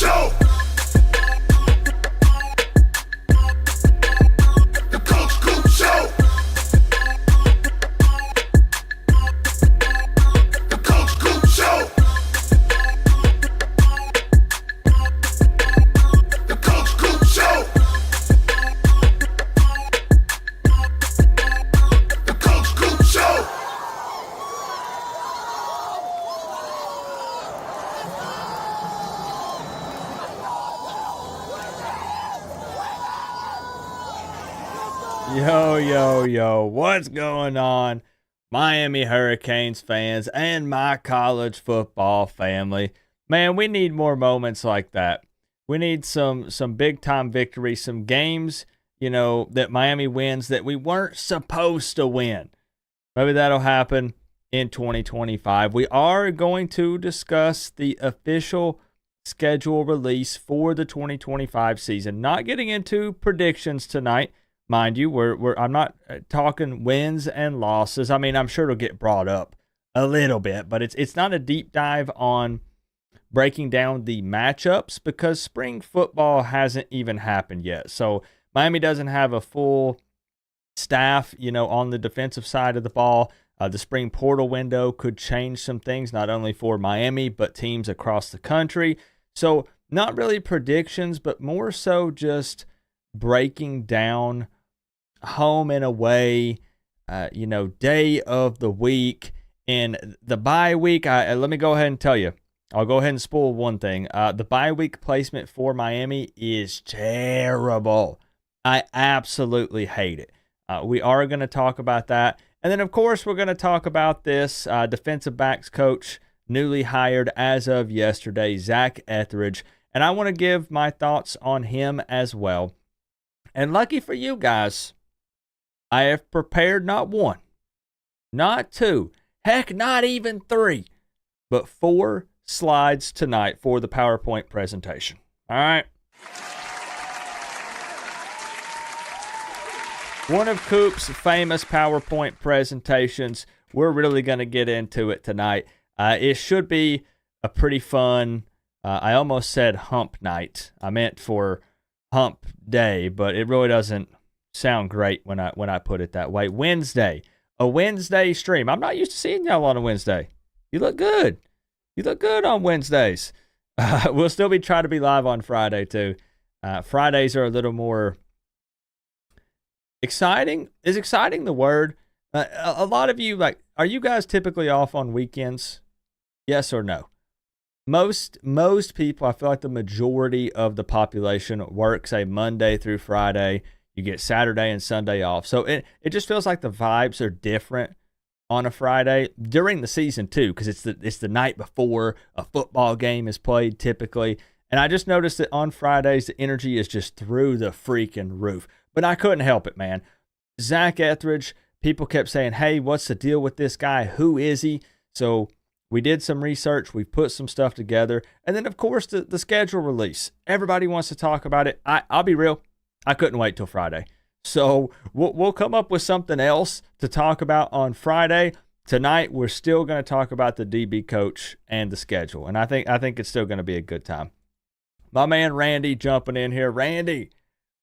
Show. The Coach Coop Show. The Coach Coop Show. The Coach Coop Show. The Coach Coop Show. Yo, yo, yo, what's going on, Miami Hurricanes fans and my college football family? Man, we need more moments like that. We need some big-time victories, some games, that Miami wins that we weren't supposed to win. Maybe that'll happen in 2025. We are going to discuss the official schedule release for the 2025 season. Not getting into predictions tonight. Mind you, I'm not talking wins and losses. I mean, I'm sure it'll get brought up a little bit, but it's not a deep dive on breaking down the matchups because spring football hasn't even happened yet. So Miami doesn't have a full staff, on the defensive side of the ball. The spring portal window could change some things, not only for Miami, but teams across the country. So not really predictions, but more so just breaking down home and away, day of the week. And the bye week, let me go ahead and tell you, I'll go ahead and spoil one thing. The bye week placement for Miami is terrible. I absolutely hate it. We are going to talk about that. And then, of course, we're going to talk about this defensive backs coach, newly hired as of yesterday, Zac Etheridge. And I want to give my thoughts on him as well. And lucky for you guys, I have prepared not one, not two, heck, not even three, but 4 slides tonight for the PowerPoint presentation. All right. One of Coop's famous PowerPoint presentations. We're really going to get into it tonight. It should be a pretty fun, I almost said hump night. I meant for hump day, but it really doesn't sound great when I put it that way. Wednesday, a Wednesday stream. I'm not used to seeing y'all on a Wednesday. You look good. You look good on Wednesdays. We'll still be trying to be live on Friday too. Fridays are a little more exciting. Is exciting the word? A lot of you, are you guys typically off on weekends? Yes or no? Most people, I feel like the majority of the population works a Monday through Friday. You get Saturday and Sunday off. So it just feels like the vibes are different on a Friday during the season too, because it's the night before a football game is played typically. And I just noticed that on Fridays, the energy is just through the freaking roof. But I couldn't help it, man. Zac Etheridge, people kept saying, hey, what's the deal with this guy? Who is he? So we did some research. We put some stuff together. And then, of course, the schedule release. Everybody wants to talk about it. I'll be real. I couldn't wait till Friday. So we'll come up with something else to talk about on Friday. Tonight, we're still going to talk about the DB coach and the schedule. And I think it's still going to be a good time. My man Randy jumping in here. Randy,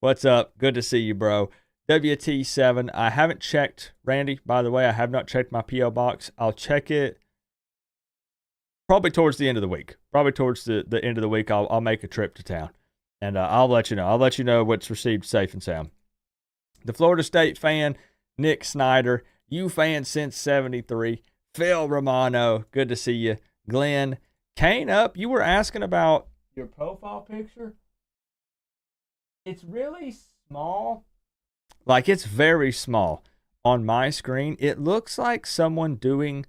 what's up? Good to see you, bro. WT7. I haven't checked, Randy, by the way. I have not checked my P.O. box. I'll check it probably towards the end of the week. Probably towards the end of the week, I'll make a trip to town. And I'll let you know. I'll let you know what's received safe and sound. The Florida State fan, Nick Snyder. You fan since 73. Phil Romano. Good to see you. Glenn. Kane up. You were asking about your profile picture. It's really small. Like, it's very small. On my screen, it looks like someone doing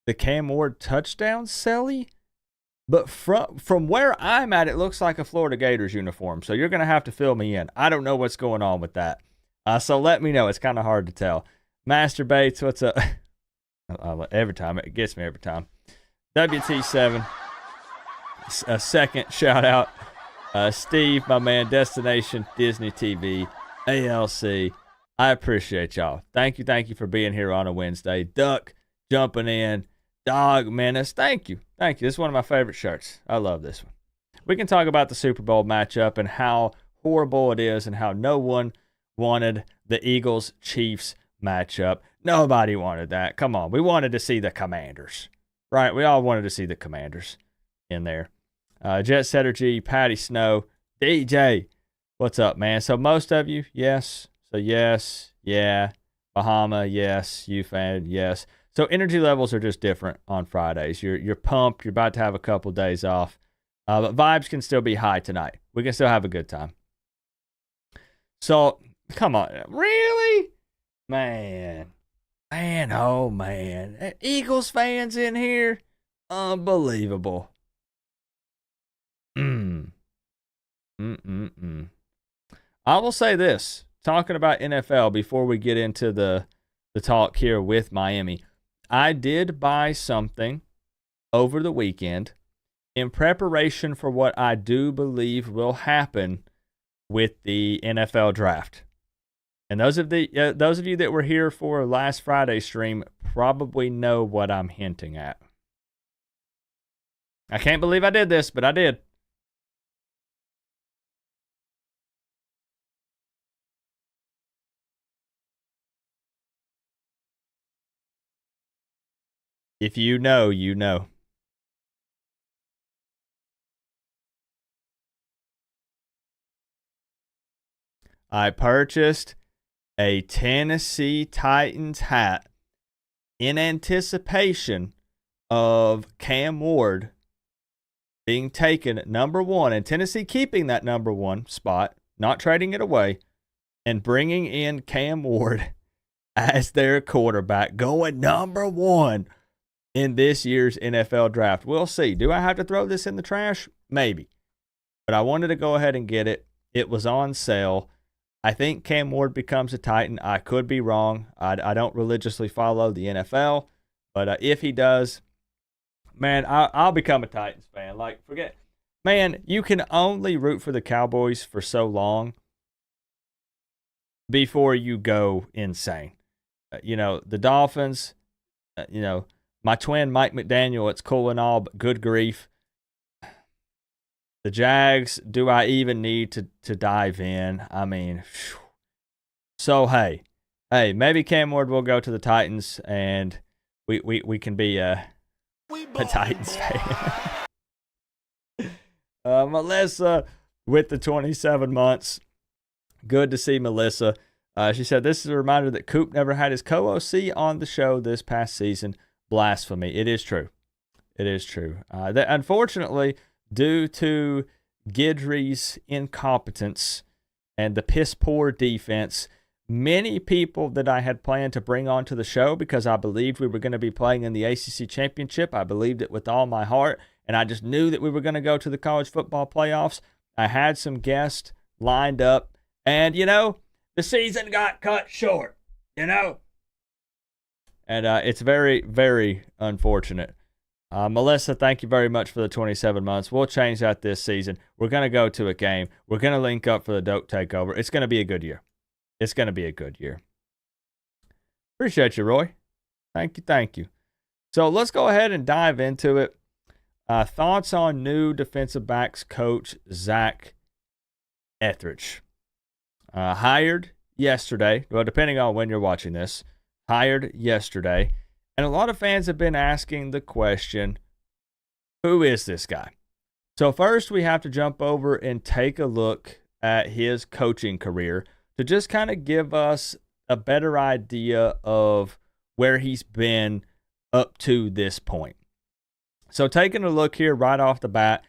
the Cam Ward touchdown celly. But from where I'm at, it looks like a Florida Gators uniform. So you're going to have to fill me in. I don't know what's going on with that. So let me know. It's kind of hard to tell. Master Bates, what's up? Every time. It gets me every time. WT7. A second shout out. Steve, my man, Destination Disney TV, ALC. I appreciate y'all. Thank you for being here on a Wednesday. Duck jumping in. Dog Menace. Thank you. This is one of my favorite shirts. I love this one. we can talk about the Super Bowl matchup and how horrible it is and how no one wanted the Eagles-Chiefs matchup. Nobody wanted that. Come on. We wanted to see the Commanders, right? We all wanted to see the Commanders in there. Jet Setter G, Patty Snow, DJ, what's up, man? So most of you, yes. So yes, yeah. Bahama, yes. UFan, yes. So energy levels are just different on Fridays. You're pumped. You're about to have a couple days off. But vibes can still be high tonight. We can still have a good time. So, come on. Really? Man, oh man. Eagles fans in here? Unbelievable. I will say this, talking about NFL before we get into the talk here with Miami. I did buy something over the weekend in preparation for what I do believe will happen with the NFL draft. And those of you that were here for last Friday's stream probably know what I'm hinting at. I can't believe I did this, but I did. If you know, you know. I purchased a Tennessee Titans hat in anticipation of Cam Ward being taken number one and Tennessee keeping that number one spot, not trading it away, and bringing in Cam Ward as their quarterback, going number one in this year's NFL draft. We'll see. Do I have to throw this in the trash? Maybe. But I wanted to go ahead and get it. It was on sale. I think Cam Ward becomes a Titan. I could be wrong. I don't religiously follow the NFL. But if he does, man, I'll become a Titans fan. Like, forget. Man, you can only root for the Cowboys for so long before you go insane. The Dolphins, my twin Mike McDaniel, it's cool and all, but good grief. The Jags, do I even need to dive in? I mean, phew. So, hey, maybe Cam Ward will go to the Titans, and we can be a Titans fan. Melissa with the 27 months. Good to see Melissa. She said, this is a reminder that Coop never had his co-OC on the show this past season. Blasphemy. It is true. It is true. That unfortunately, due to Guidry's incompetence and the piss-poor defense, many people that I had planned to bring onto the show because I believed we were going to be playing in the ACC Championship. I believed it with all my heart, and I just knew that we were going to go to the college football playoffs. I had some guests lined up, and, the season got cut short, And it's very, very unfortunate. Melissa, thank you very much for the 27 months. We'll change that this season. We're going to go to a game. We're going to link up for the Dope Takeover. It's going to be a good year. It's going to be a good year. Appreciate you, Roy. Thank you. So let's go ahead and dive into it. Thoughts on new defensive backs coach Zac Etheridge. Hired yesterday. Well, depending on when you're watching this. Hired yesterday. And a lot of fans have been asking the question, who is this guy? So first we have to jump over and take a look at his coaching career to just kind of give us a better idea of where he's been up to this point. So taking a look here right off the bat,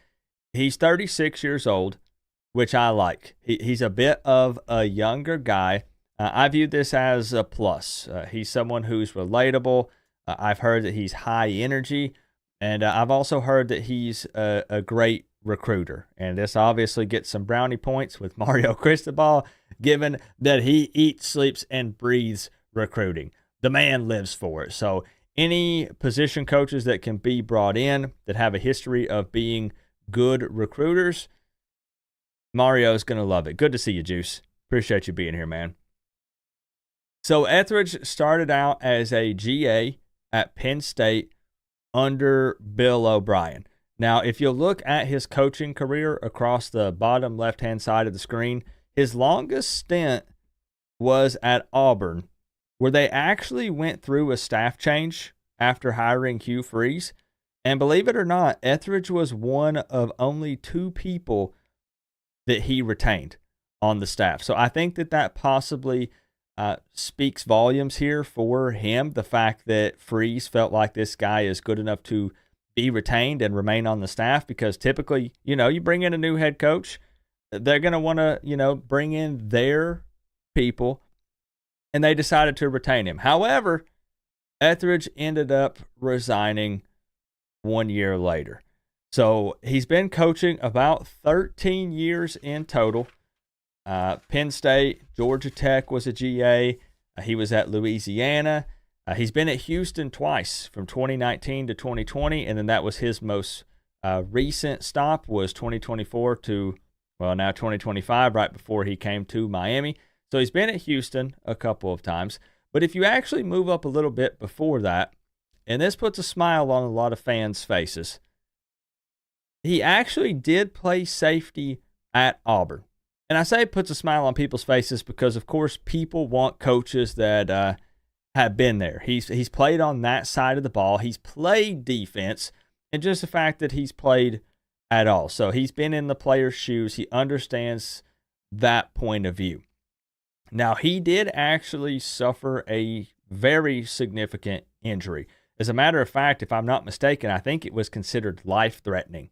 he's 36 years old, which I like. He's a bit of a younger guy. I view this as a plus. He's someone who's relatable. I've heard that he's high energy, and I've also heard that he's a great recruiter. And this obviously gets some brownie points with Mario Cristobal, given that he eats, sleeps, and breathes recruiting. The man lives for it. So any position coaches that can be brought in that have a history of being good recruiters, Mario's going to love it. Good to see you, Juice. Appreciate you being here, man. So Etheridge started out as a GA at Penn State under Bill O'Brien. Now, if you look at his coaching career across the bottom left-hand side of the screen, his longest stint was at Auburn, where they actually went through a staff change after hiring Hugh Freeze. And believe it or not, Etheridge was one of only 2 people that he retained on the staff. So I think that possibly speaks volumes here for him, the fact that Freeze felt like this guy is good enough to be retained and remain on the staff, because typically, you bring in a new head coach, they're going to want to, bring in their people, and they decided to retain him. However, Etheridge ended up resigning 1 year later. So he's been coaching about 13 years in total. Penn State, Georgia Tech was a GA. He was at Louisiana. He's been at Houston twice, from 2019 to 2020, and then that was his most recent stop, was 2024 to, now 2025, right before he came to Miami. So he's been at Houston a couple of times. But if you actually move up a little bit before that, and this puts a smile on a lot of fans' faces, he actually did play safety at Auburn. And I say it puts a smile on people's faces because, of course, people want coaches that have been there. He's played on that side of the ball. He's played defense, and just the fact that he's played at all. So he's been in the player's shoes. He understands that point of view. Now, he did actually suffer a very significant injury. As a matter of fact, if I'm not mistaken, I think it was considered life-threatening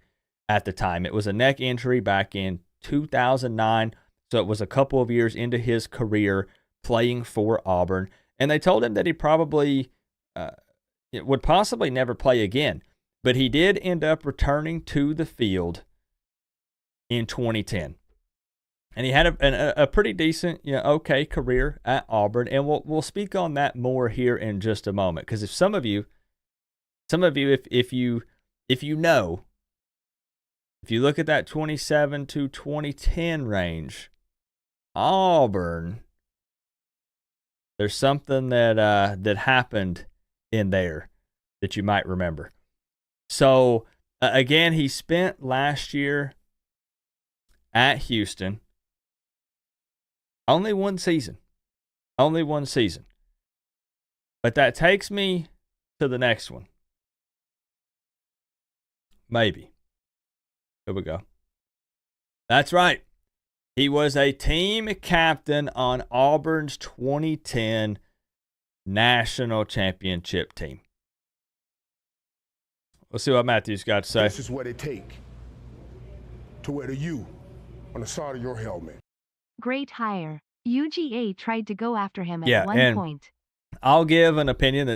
at the time. It was a neck injury back in 2009, so it was a couple of years into his career playing for Auburn, and they told him that he probably would possibly never play again, but he did end up returning to the field in 2010, and he had a pretty decent, okay career at Auburn, and we'll speak on that more here in just a moment, because if some of you, if you know. If you look at that 27 to 2010 range, Auburn, there's something that happened in there that you might remember. So, again, he spent last year at Houston. Only one season. But that takes me to the next one. Maybe. Here we go. That's right. He was a team captain on Auburn's 2010 national championship team. Let's see what Matthew's got to say. This is what it takes to wear the U on the side of your helmet. Great hire. UGA tried to go after him at one point. I'll give an opinion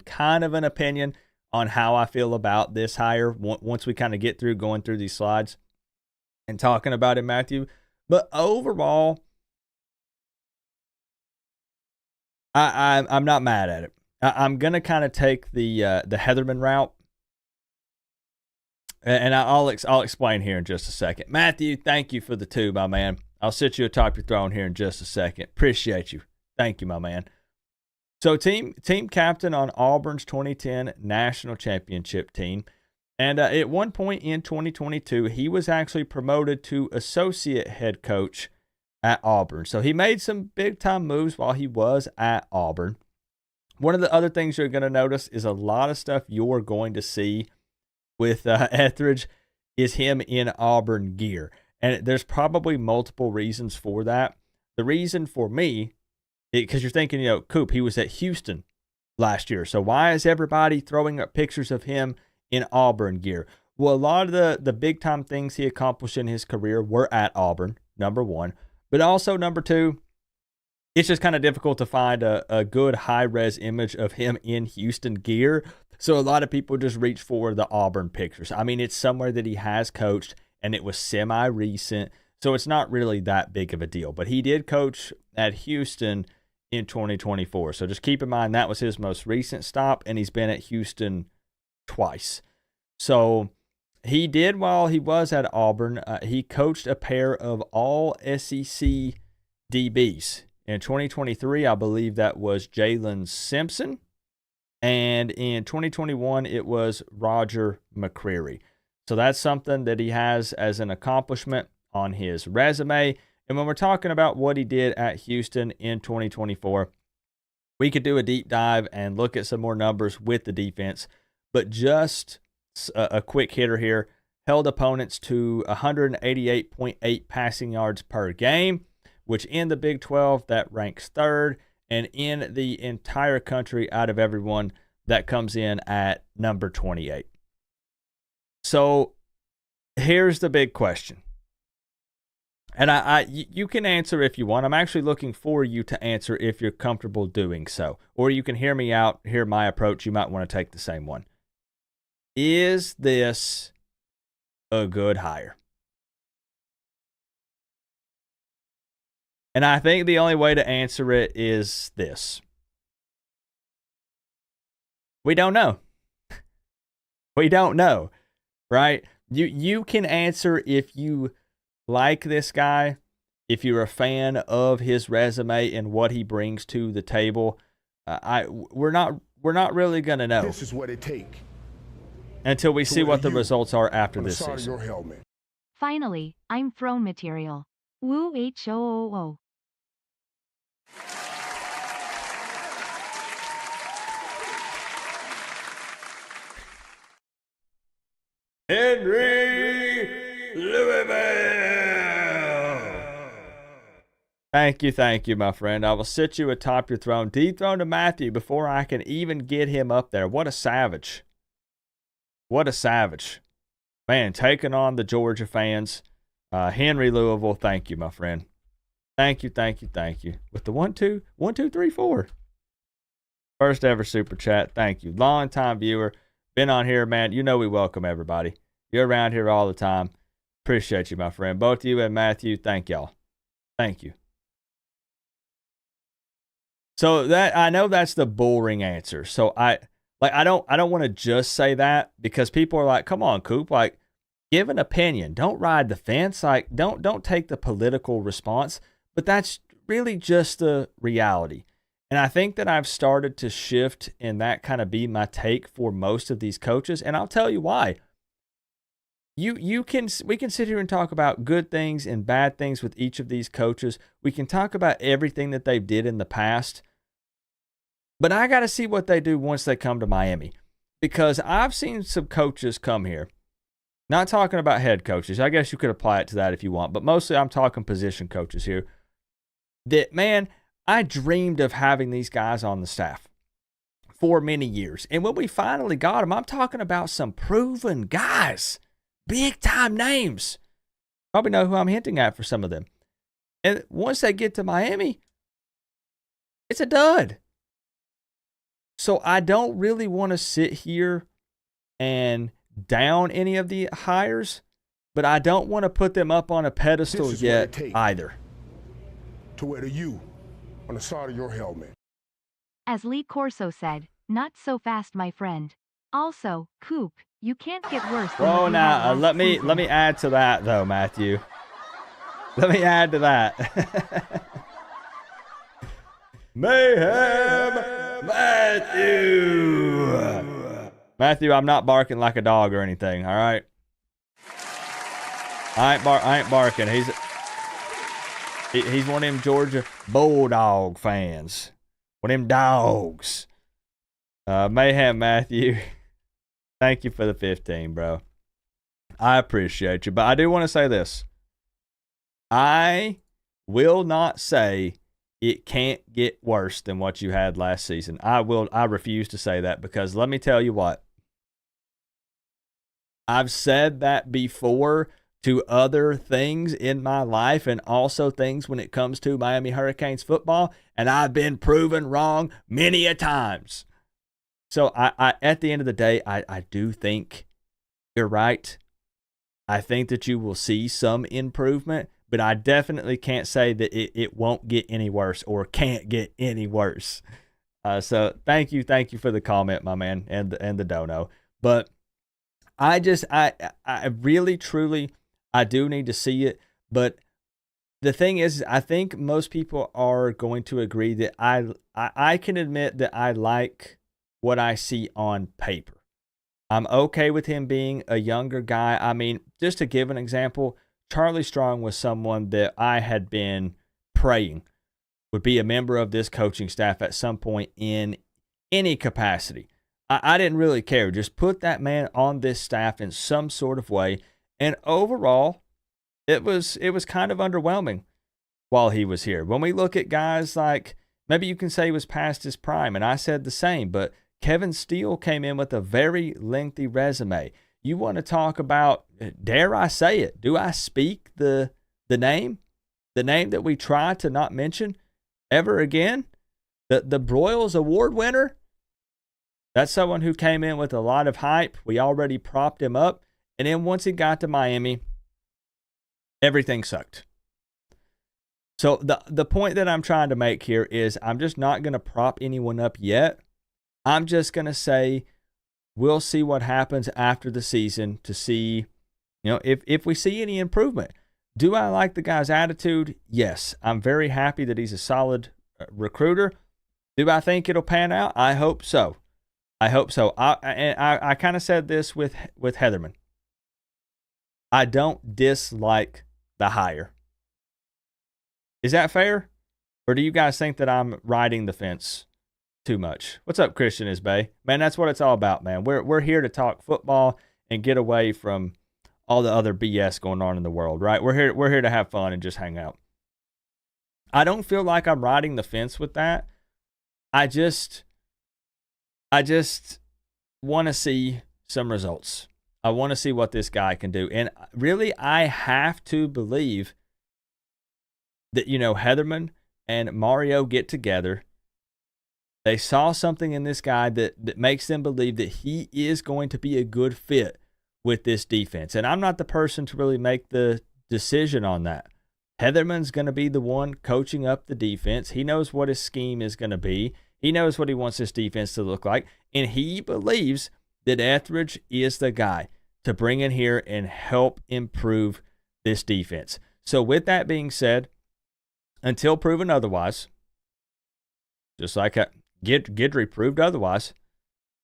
kind of an opinion on how I feel about this hire once we kind of get through going through these slides and talking about it, Matthew. But overall, I'm not mad at it. I'm going to kind of take the Heatherman route, and I'll explain here in just a second. Matthew, thank you for the 2, my man. I'll sit you atop your throne here in just a second. Appreciate you. Thank you, my man. So team captain on Auburn's 2010 national championship team. And at one point in 2022, he was actually promoted to associate head coach at Auburn. So he made some big-time moves while he was at Auburn. One of the other things you're going to notice is a lot of stuff you're going to see with Etheridge is him in Auburn gear. And there's probably multiple reasons for that. The reason for me, because you're thinking, Coop, he was at Houston last year. So why is everybody throwing up pictures of him in Auburn gear? Well, a lot of the big-time things he accomplished in his career were at Auburn, number one. But also, number two, it's just kind of difficult to find a good high-res image of him in Houston gear. So a lot of people just reach for the Auburn pictures. I mean, it's somewhere that he has coached, and it was semi-recent. So it's not really that big of a deal. But he did coach at Houston in 2024. So just keep in mind that was his most recent stop, and he's been at Houston twice. So he did, while he was at Auburn, he coached a pair of all SEC DBs. In 2023, I believe that was Jalen Simpson And in 2021, it was Roger McCreary. So that's something that he has as an accomplishment on his resume. And when we're talking about what he did at Houston in 2024, we could do a deep dive and look at some more numbers with the defense. But just a quick hitter here, held opponents to 188.8 passing yards per game, which in the Big 12, that ranks third. And in the entire country, out of everyone, that comes in at number 28. So here's the big question. And you can answer if you want. I'm actually looking for you to answer if you're comfortable doing so. Or you can hear me out, hear my approach. You might want to take the same one. Is this a good hire? And I think the only way to answer it is this. We don't know. We don't know, right? You can answer if you like this guy, if you're a fan of his resume and what he brings to the table. We're not really gonna know. This is what it takes until we see what the results are after this season. Your helmet. Finally, I'm thrown material. Woo HOOO. Henry Louisville. Thank you, my friend. I will sit you atop your throne, dethrone to Matthew before I can even get him up there. What a savage. What a savage. Man, taking on the Georgia fans. Henry Louisville, thank you, my friend. Thank you. With the 1, 2, 3, 4. First ever super chat. Thank you. Long time viewer. Been on here, man. You know we welcome everybody. You're around here all the time. Appreciate you, my friend. Both you and Matthew, thank y'all. Thank you. So that I know that's the boring answer. So I don't want to just say that, because people are like, come on, Coop, like, give an opinion. Don't ride the fence. Like, don't take the political response. But that's really just the reality. And I think that I've started to shift and that kind of be my take for most of these coaches. And I'll tell you why. We can sit here and talk about good things and bad things with each of these coaches. We can talk about everything that they did in the past. But I got to see what they do once they come to Miami, because I've seen some coaches come here. Not talking about head coaches. I guess you could apply it to that if you want, but mostly I'm talking position coaches here. That, man, I dreamed of having these guys on the staff for many years. And when we finally got them, I'm talking about some proven guys, big time names. Probably know who I'm hinting at for some of them. And once they get to Miami, it's a dud. So I don't really want to sit here and down any of the hires, but I don't want to put them up on a pedestal yet either. To wear the U on the side of your helmet. As Lee Corso said, not so fast, my friend. Also, Coop, you can't get worse than Oh, what you now had last let me season. add to that though, Matthew. Let me add to that. Mayhem Matthew, I'm not barking like a dog or anything, all right? I ain't barking. He's one of them Georgia Bulldog fans. One of them dogs. Mayhem Matthew, thank you for the 15, bro. I appreciate you. But I do want to say this. I will not say it can't get worse than what you had last season. I refuse to say that, because let me tell you what. I've said that before to other things in my life, and also things when it comes to Miami Hurricanes football, and I've been proven wrong many a times. So I at the end of the day, I do think you're right. I think that you will see some improvement, but I definitely can't say that it won't get any worse or can't get any worse. So thank you for the comment, my man, and the dono. But I really truly, I do need to see it. But the thing is, I think most people are going to agree that I can admit that I like what I see on paper. I'm okay with him being a younger guy. I mean, just to give an example, Charlie Strong was someone that I had been praying would be a member of this coaching staff at some point in any capacity. I didn't really care. Just put that man on this staff in some sort of way. And overall, it was kind of underwhelming while he was here. When we look at guys like, maybe you can say he was past his prime, and I said the same, but Kevin Steele came in with a very lengthy resume. You want to talk about, dare I say it, do I speak the name? The name that we try to not mention ever again? The Broyles Award winner? That's someone who came in with a lot of hype. We already propped him up. And then once he got to Miami, everything sucked. So the point that I'm trying to make here is I'm just not going to prop anyone up yet. I'm just going to say we'll see what happens after the season to see, if we see any improvement. Do I like the guy's attitude? Yes. I'm very happy that he's a solid recruiter. Do I think it'll pan out? I hope so. I kind of said this with Heatherman. I don't dislike the hire. Is that fair? Or do you guys think that I'm riding the fence too much? What's up, Christian Isbay? Man, that's what it's all about, man. We're here to talk football and get away from all the other BS going on in the world, right? We're here to have fun and just hang out. I don't feel like I'm riding the fence with that. I just want to see some results. I want to see what this guy can do. And really, I have to believe that, Heatherman and Mario get together. They saw something in this guy that makes them believe that he is going to be a good fit with this defense. And I'm not the person to really make the decision on that. Heatherman's going to be the one coaching up the defense. He knows what his scheme is going to be. He knows what he wants his defense to look like. And he believes that Etheridge is the guy to bring in here and help improve this defense. So with that being said, until proven otherwise, just like Guidry proved otherwise,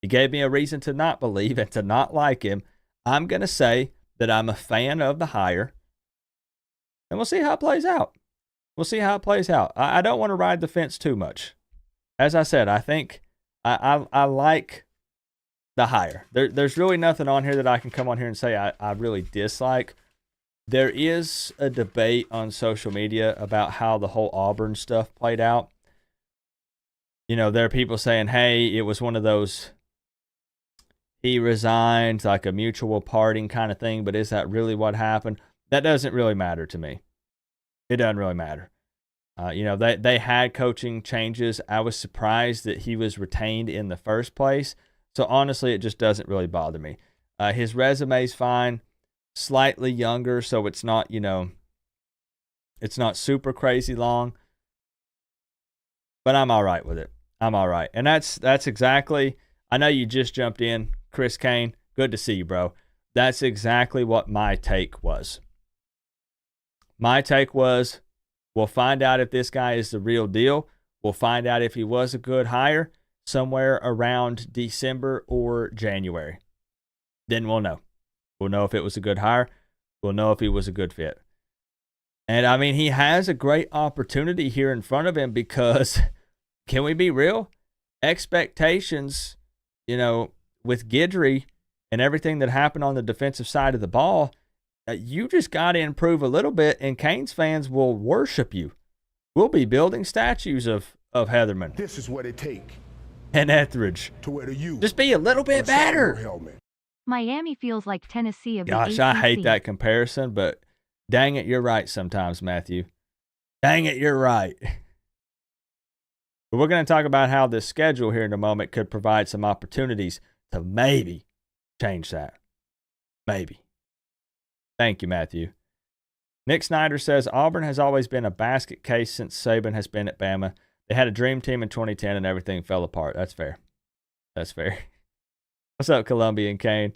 he gave me a reason to not believe and to not like him. I'm going to say that I'm a fan of the hire, and we'll see how it plays out. I don't want to ride the fence too much. As I said, I think I like the hire. There's really nothing on here that I can come on here and say I really dislike. There is a debate on social media about how the whole Auburn stuff played out. There are people saying, hey, it was one of those, he resigned, like a mutual parting kind of thing, but is that really what happened? That doesn't really matter to me. It doesn't really matter. They had coaching changes. I was surprised that he was retained in the first place. So honestly, it just doesn't really bother me. His resume's fine, slightly younger, so it's not, it's not super crazy long. But I'm all right with it. I'm all right. And that's exactly, I know you just jumped in, Chris Kane. Good to see you, bro. That's exactly what my take was. My take was, we'll find out if this guy is the real deal. We'll find out if he was a good hire somewhere around December or January. Then we'll know. We'll know if it was a good hire. We'll know if he was a good fit. And, I mean, he has a great opportunity here in front of him because, can we be real? Expectations, with Guidry and everything that happened on the defensive side of the ball, you just got to improve a little bit, and Canes fans will worship you. We'll be building statues of Heatherman. This is what it takes And Etheridge. to wear the U. Just be a little bit better. Helmet. Miami feels like Tennessee of the Gosh, ACC. I hate that comparison, but dang it, you're right sometimes, Matthew. Dang it, you're right. But we're going to talk about how this schedule here in a moment could provide some opportunities to maybe change that. Maybe. Thank you, Matthew. Nick Snyder says, Auburn has always been a basket case since Saban has been at Bama. They had a dream team in 2010 and everything fell apart. That's fair. What's up, Colombian Kane?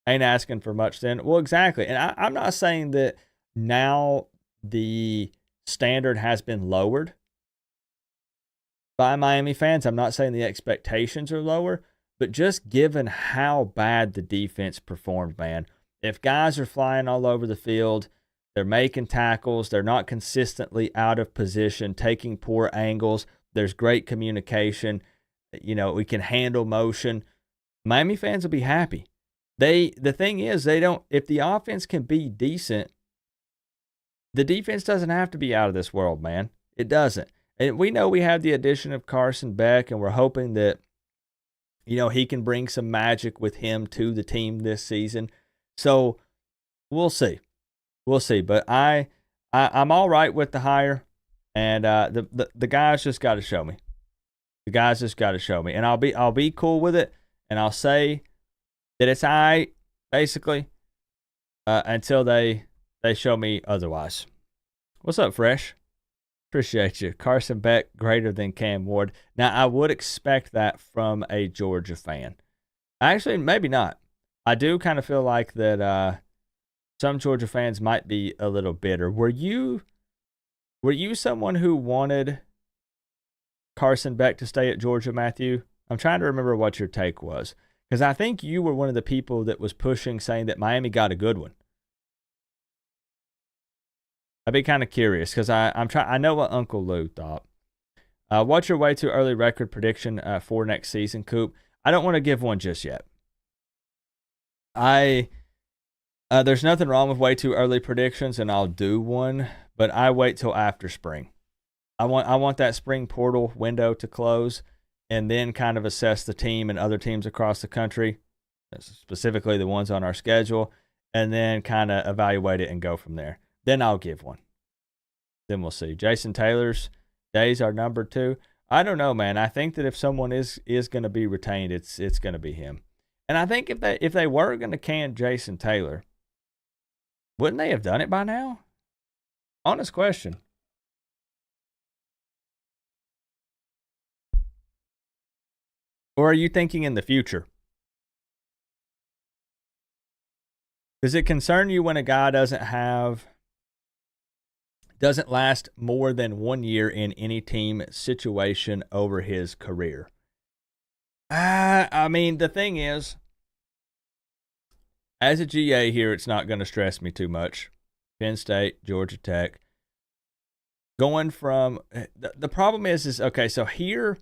Ain't asking for much then. Well, exactly. And I'm not saying that now the standard has been lowered by Miami fans. I'm not saying the expectations are lower, but just given how bad the defense performed, man, if guys are flying all over the field, they're making tackles, they're not consistently out of position, taking poor angles, there's great communication, we can handle motion, Miami fans will be happy. The thing is, if the offense can be decent, the defense doesn't have to be out of this world, man. It doesn't. And we know we have the addition of Carson Beck, and we're hoping that, he can bring some magic with him to the team this season. So we'll see. We'll see. But I'm all right with the hire, and the guys just got to show me. The guys just got to show me, and I'll be cool with it, and I'll say that it's all right, basically, until they show me otherwise. What's up, Fresh? Appreciate you. Carson Beck greater than Cam Ward. Now, I would expect that from a Georgia fan. Actually, maybe not. I do kind of feel like that some Georgia fans might be a little bitter. Were you someone who wanted Carson Beck to stay at Georgia, Matthew? I'm trying to remember what your take was, because I think you were one of the people that was pushing, saying that Miami got a good one. I'd be kind of curious, because I know what Uncle Lou thought. What's your way too early record prediction for next season, Coop? I don't want to give one just yet. There's nothing wrong with way too early predictions, and I'll do one, but I wait till after spring. I want that spring portal window to close, and then kind of assess the team and other teams across the country, specifically the ones on our schedule, and then kind of evaluate it and go from there. Then I'll give one. Then we'll see. Jason Taylor's days are number 2. I don't know, man. I think that if someone is going to be retained, it's going to be him. And I think if they were going to can Jason Taylor, wouldn't they have done it by now? Honest question. Or are you thinking in the future? Does it concern you when a guy doesn't last more than 1 year in any team situation over his career? I mean, the thing is, as a GA here, it's not going to stress me too much. Penn State, Georgia Tech. Going from, the problem is okay, so here,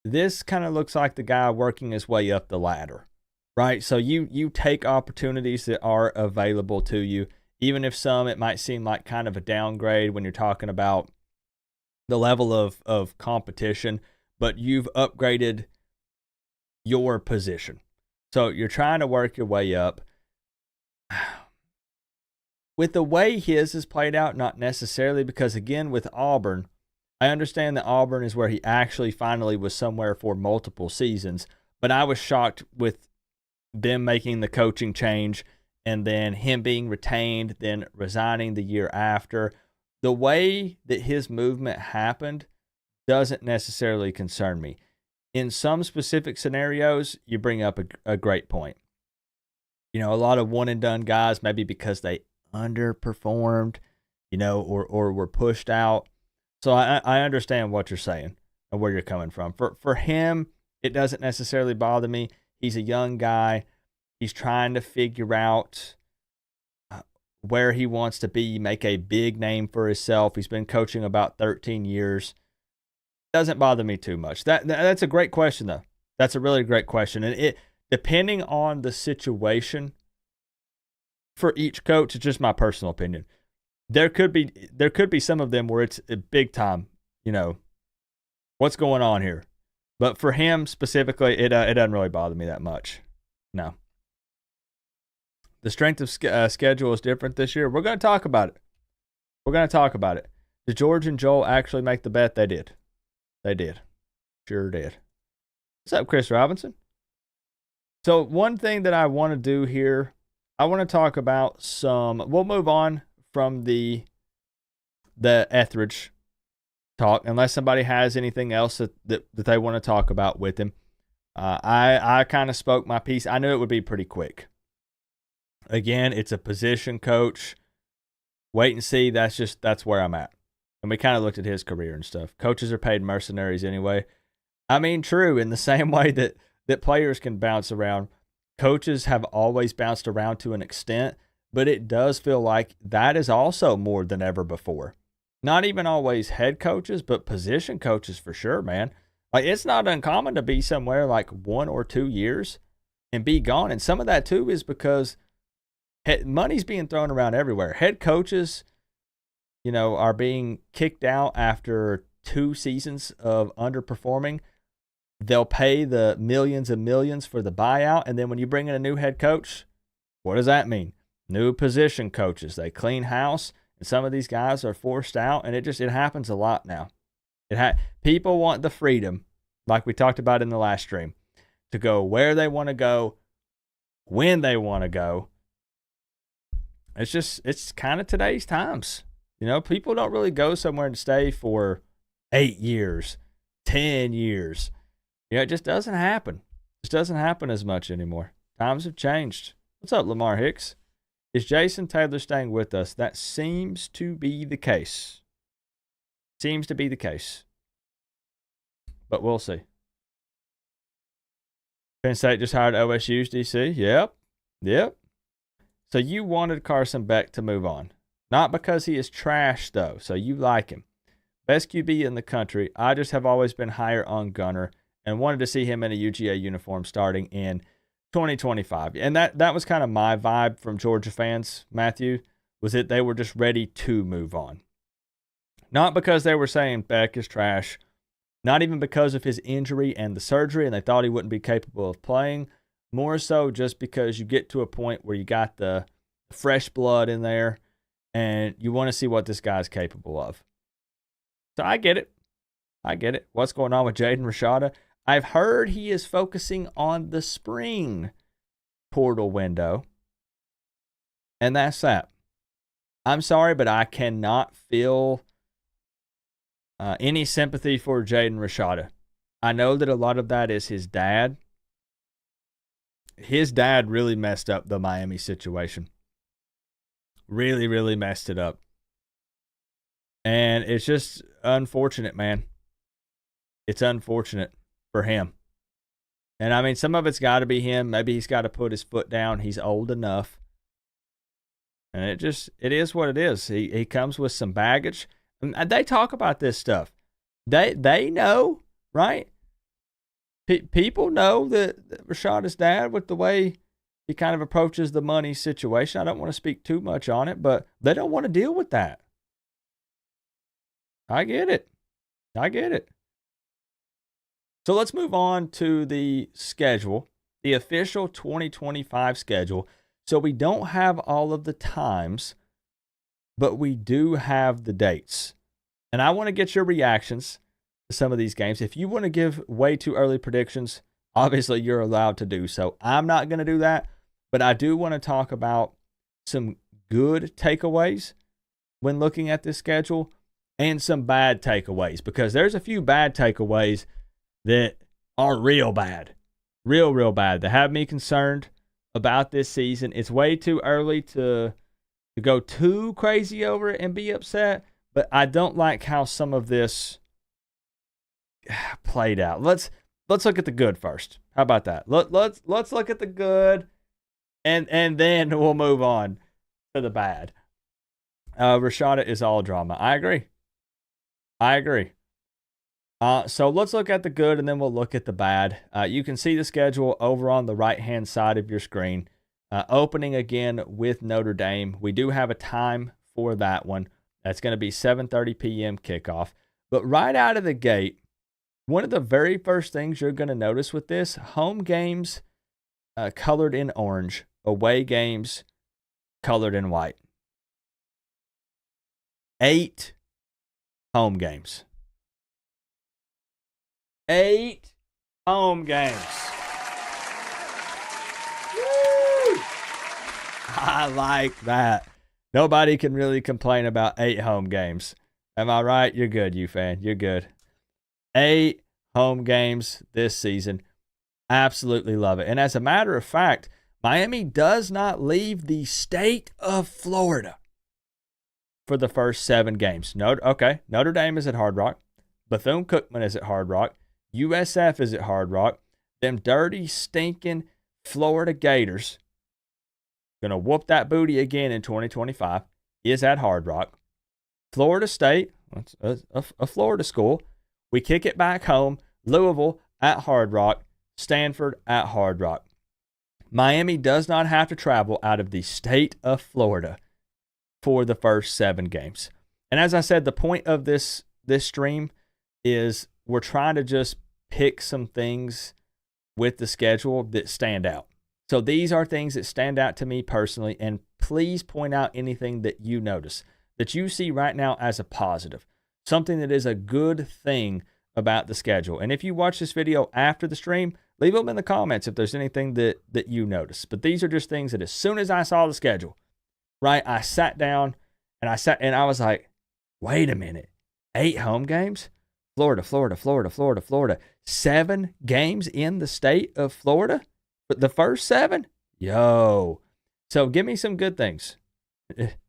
this kind of looks like the guy working his way up the ladder, right? So you take opportunities that are available to you. Even if it might seem like kind of a downgrade when you're talking about the level of competition, but you've upgraded your position. So you're trying to work your way up. With the way his is played out, not necessarily, because again, with Auburn, I understand that Auburn is where he actually finally was somewhere for multiple seasons, but I was shocked with them making the coaching change and then him being retained, then resigning the year after. The way that his movement happened doesn't necessarily concern me. In some specific scenarios, you bring up a great point. A lot of one-and-done guys, maybe because they underperformed, or were pushed out. So I understand what you're saying and where you're coming from. For him, it doesn't necessarily bother me. He's a young guy. He's trying to figure out where he wants to be, make a big name for himself. He's been coaching about 13 years. Doesn't bother me too much. That's a great question, though. That's a really great question. And it, depending on the situation for each coach, it's just my personal opinion. There could be some of them where it's a big time, what's going on here. But for him specifically, it doesn't really bother me that much. No. The strength of schedule is different this year. We're going to talk about it. Did George and Joel actually make the bet? They did. Sure did. What's up, Chris Robinson? So one thing that I want to do here, I want to talk about we'll move on from the Etheridge talk, unless somebody has anything else that they want to talk about with him. I kind of spoke my piece. I knew it would be pretty quick. Again, it's a position coach. Wait and see. That's where I'm at. And we kind of looked at his career and stuff. Coaches are paid mercenaries anyway. I mean, true, in the same way that players can bounce around. Coaches have always bounced around to an extent, but it does feel like that is also more than ever before. Not even always head coaches, but position coaches for sure, man. Like, it's not uncommon to be somewhere like 1 or 2 years and be gone. And some of that, too, is because money's being thrown around everywhere. Head coaches, are being kicked out after 2 seasons of underperforming. They'll pay the millions and millions for the buyout. And then when you bring in a new head coach, what does that mean? New position coaches. They clean house, and some of these guys are forced out, and it happens a lot now. People want the freedom, like we talked about in the last stream, to go where they want to go, when they want to go. It's kind of today's times. People don't really go somewhere to stay for 8 years, 10 years. It just doesn't happen. It just doesn't happen as much anymore. Times have changed. What's up, Lamar Hicks? Is Jason Taylor staying with us? That seems to be the case. Seems to be the case. But we'll see. Penn State just hired OSU's DC. Yep. So you wanted Carson Beck to move on. Not because he is trash, though. So you like him. Best QB in the country. I just have always been higher on Gunner and wanted to see him in a UGA uniform starting in 2025. And that was kind of my vibe from Georgia fans, Matthew, was that they were just ready to move on. Not because they were saying Beck is trash, not even because of his injury and the surgery and they thought he wouldn't be capable of playing, more so just because you get to a point where you got the fresh blood in there and you want to see what this guy's capable of. So I get it. What's going on with Jaden Rashada? I've heard he is focusing on the spring portal window. And that's that. I'm sorry, but I cannot feel any sympathy for Jaden Rashada. I know that a lot of that is his dad. His dad really messed up the Miami situation. Really, really messed it up. And it's just unfortunate, man. It's unfortunate for him. And I mean, some of it's got to be him. Maybe he's got to put his foot down. He's old enough. And it is what it is. He comes with some baggage. And they talk about this stuff. They know, right? People know that Rashada's dad, with the way he kind of approaches the money situation. I don't want to speak too much on it, but they don't want to deal with that. I get it. So let's move on to the schedule, the official 2025 schedule. So we don't have all of the times, but we do have the dates. And I want to get your reactions to some of these games. If you want to give way too early predictions, obviously you're allowed to do so. I'm not going to do that, but I do want to talk about some good takeaways when looking at this schedule and some bad takeaways, because there's a few bad takeaways that are real bad, real bad, that have me concerned about this season. It's way too early to go too crazy over it and be upset, but I don't like how some of this played out. Let's look at the good first. How about that? Let's look at the good, and then we'll move on to the bad. Rashada is all drama. I agree. So let's look at the good, and then we'll look at the bad. You can see the schedule over on the right-hand side of your screen. Opening again with Notre Dame. We do have a time for that one. That's going to be 7:30 p.m. kickoff. But right out of the gate, one of the very first things you're going to notice with this, home games colored in orange, away games colored in white. 8 home games. 8 home games. Woo! I like that. Nobody can really complain about 8 home games. Am I right? You're good, you fan. You're good. 8 home games this season. Absolutely love it. And as a matter of fact, Miami does not leave the state of Florida for the first 7 games. Notre Dame is at Hard Rock. Bethune-Cookman is at Hard Rock. USF is at Hard Rock. Them dirty, stinking Florida Gators gonna whoop that booty again in 2025. Is at Hard Rock. Florida State, a Florida school. We kick it back home. Louisville at Hard Rock. Stanford at Hard Rock. Miami does not have to travel out of the state of Florida for the first 7 games. And as I said, the point of this stream is we're trying to just pick some things with the schedule that stand out. So these are things that stand out to me personally, and please point out anything that you notice, that you see right now as a positive, something that is a good thing about the schedule. And if you watch this video after the stream, leave them in the comments if there's anything that you notice. But these are just things that as soon as I saw the schedule, right, I sat down and I was like, wait a minute, 8 home games? Florida, Florida, Florida, Florida, Florida. 7 games in the state of Florida? But the first 7? Yo. So give me some good things.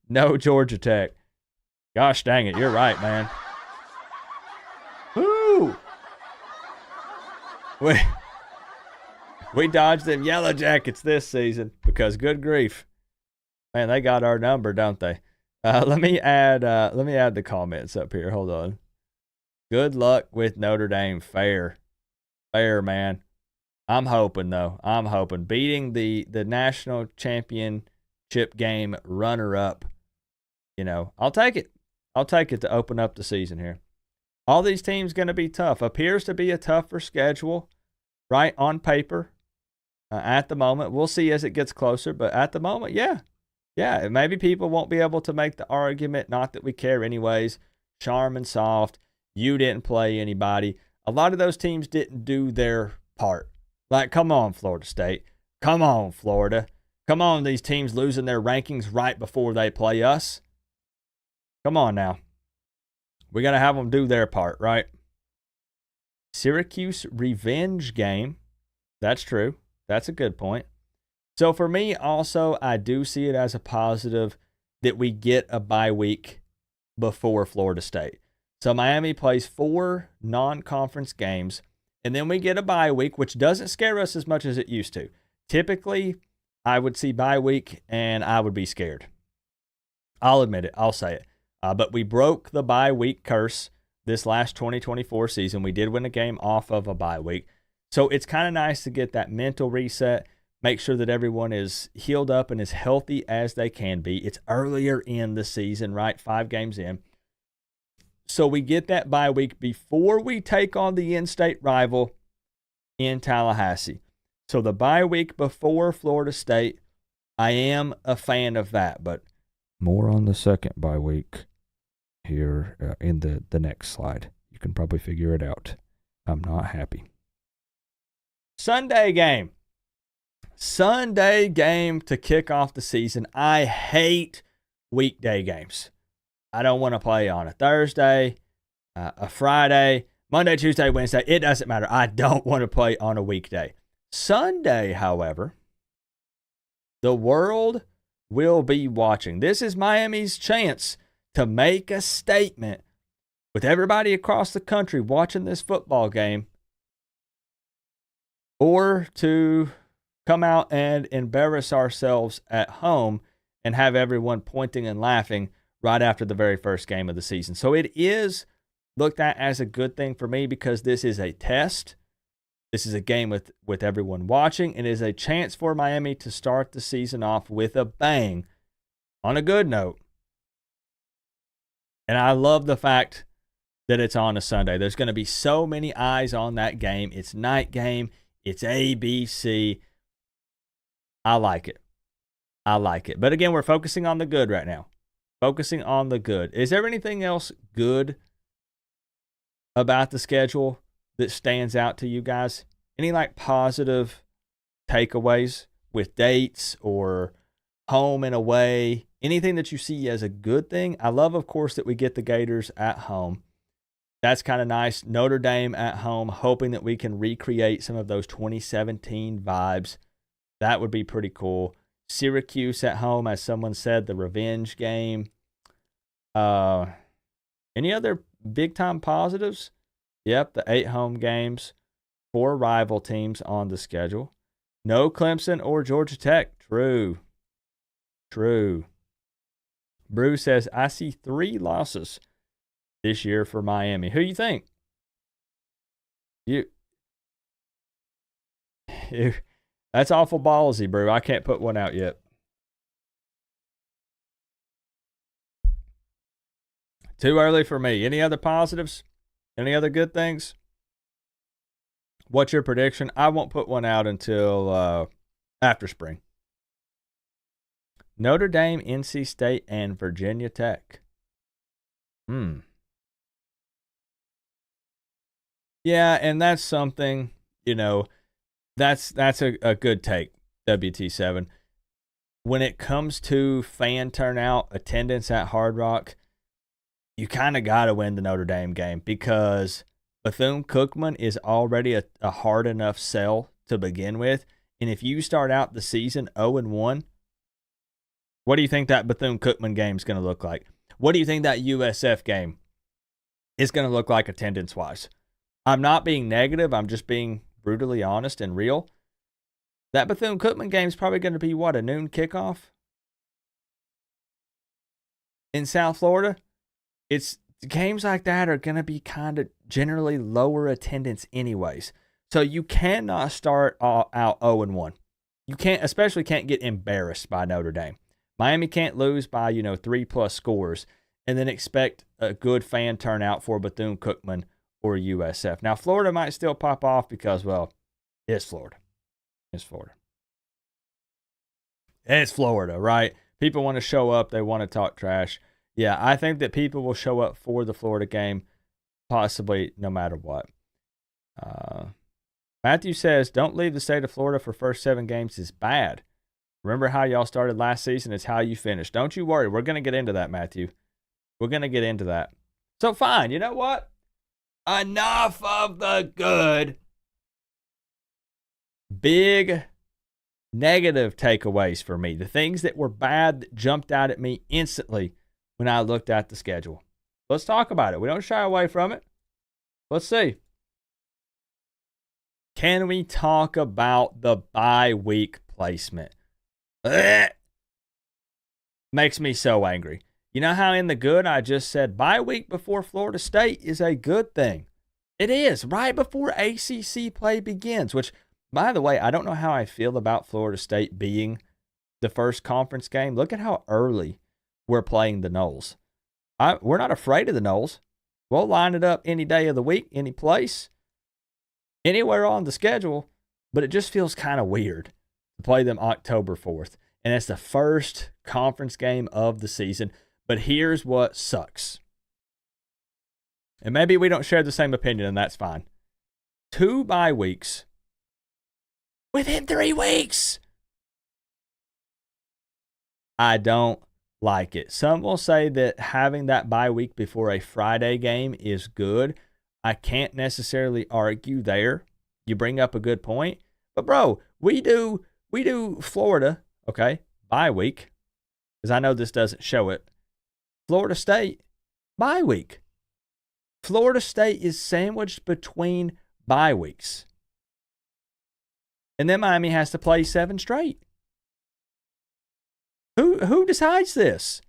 No Georgia Tech. Gosh dang it, you're right, man. Woo! We dodged them Yellow Jackets this season because good grief. Man, they got our number, don't they? Let me add the comments up here. Hold on. Good luck with Notre Dame. Fair, man. I'm hoping, though. I'm hoping. Beating the national championship game runner-up, I'll take it. I'll take it to open up the season here. All these teams going to be tough. Appears to be a tougher schedule, right, on paper at the moment. We'll see as it gets closer, but at the moment, yeah. Yeah, maybe people won't be able to make the argument, not that we care anyways. Charm and soft. You didn't play anybody. A lot of those teams didn't do their part. Like, come on, Florida State. Come on, Florida. Come on, these teams losing their rankings right before they play us. Come on now. We got to have them do their part, right? Syracuse revenge game. That's true. That's a good point. So for me, also, I do see it as a positive that we get a bye week before Florida State. So Miami plays 4 non-conference games, and then we get a bye week, which doesn't scare us as much as it used to. Typically, I would see bye week, and I would be scared. I'll admit it. I'll say it. But we broke the bye week curse this last 2024 season. We did win a game off of a bye week. So it's kind of nice to get that mental reset, make sure that everyone is healed up and as healthy as they can be. It's earlier in the season, right? 5 games in. So we get that bye week before we take on the in-state rival in Tallahassee. So the bye week before Florida State, I am a fan of that. But more on the second bye week here in the next slide. You can probably figure it out. I'm not happy. Sunday game. Sunday game to kick off the season. I hate weekday games. I don't want to play on a Thursday, a Friday, Monday, Tuesday, Wednesday. It doesn't matter. I don't want to play on a weekday. Sunday, however, the world will be watching. This is Miami's chance to make a statement with everybody across the country watching this football game, or to come out and embarrass ourselves at home and have everyone pointing and laughing right after the very first game of the season. So it is looked at as a good thing for me because this is a test. This is a game with everyone watching. It is a chance for Miami to start the season off with a bang on a good note. And I love the fact that it's on a Sunday. There's going to be so many eyes on that game. It's night game. It's ABC. I like it. I like it. But again, we're focusing on the good right now. Focusing on the good. Is there anything else good about the schedule that stands out to you guys? Any positive takeaways with dates or home and away? Anything that you see as a good thing? I love, of course, that we get the Gators at home. That's kind of nice. Notre Dame at home, hoping that we can recreate some of those 2017 vibes. That would be pretty cool. Syracuse at home, as someone said, the revenge game. Any other big-time positives? Yep, the 8 home games. 4 rival teams on the schedule. No Clemson or Georgia Tech. True. Brew says, I see 3 losses this year for Miami. Who you think? That's awful ballsy, Brew. I can't put one out yet. Too early for me. Any other positives? Any other good things? What's your prediction? I won't put one out until after spring. Notre Dame, NC State, and Virginia Tech. Yeah, and that's something, that's a good take, WT7. When it comes to fan turnout, attendance at Hard Rock, you kind of got to win the Notre Dame game because Bethune-Cookman is already a hard enough sell to begin with. And if you start out the season 0-1, what do you think that Bethune-Cookman game is going to look like? What do you think that USF game is going to look like attendance-wise? I'm not being negative. I'm just being brutally honest and real. That Bethune-Cookman game is probably going to be, a noon kickoff? In South Florida? Games like that are going to be kind of generally lower attendance anyways. So you cannot start out 0-1. You especially can't get embarrassed by Notre Dame. Miami can't lose by, 3+ scores and then expect a good fan turnout for Bethune-Cookman or USF. Now, Florida might still pop off because, it's Florida. It's Florida, right? People want to show up. They want to talk trash. Yeah, I think that people will show up for the Florida game, possibly no matter what. Matthew says, don't leave the state of Florida for first 7 games is bad. Remember how y'all started last season? It's how you finish. Don't you worry. We're going to get into that, Matthew. We're going to get into that. So fine, you know what? Enough of the good. Big negative takeaways for me. The things that were bad that jumped out at me instantly when I looked at the schedule. Let's talk about it. We don't shy away from it. Let's see. Can we talk about the bye week placement? Makes me so angry. You know how in the good I just said bye week before Florida State is a good thing. It is right before ACC play begins, which, by the way, I don't know how I feel about Florida State being the first conference game. Look at how early we're playing the Noles. We're not afraid of the Noles. We'll line it up any day of the week, any place, anywhere on the schedule, but it just feels kind of weird to play them October 4th. And it's the first conference game of the season. But here's what sucks. And maybe we don't share the same opinion, and that's fine. 2 bye weeks within 3 weeks. I don't like it. Some will say that having that bye week before a Friday game is good. I can't necessarily argue there. You bring up a good point. But bro, we do Florida, okay, bye week, because I know this doesn't show it. Florida State, bye week. Florida State is sandwiched between bye weeks. And then Miami has to play 7 straight. Who decides this?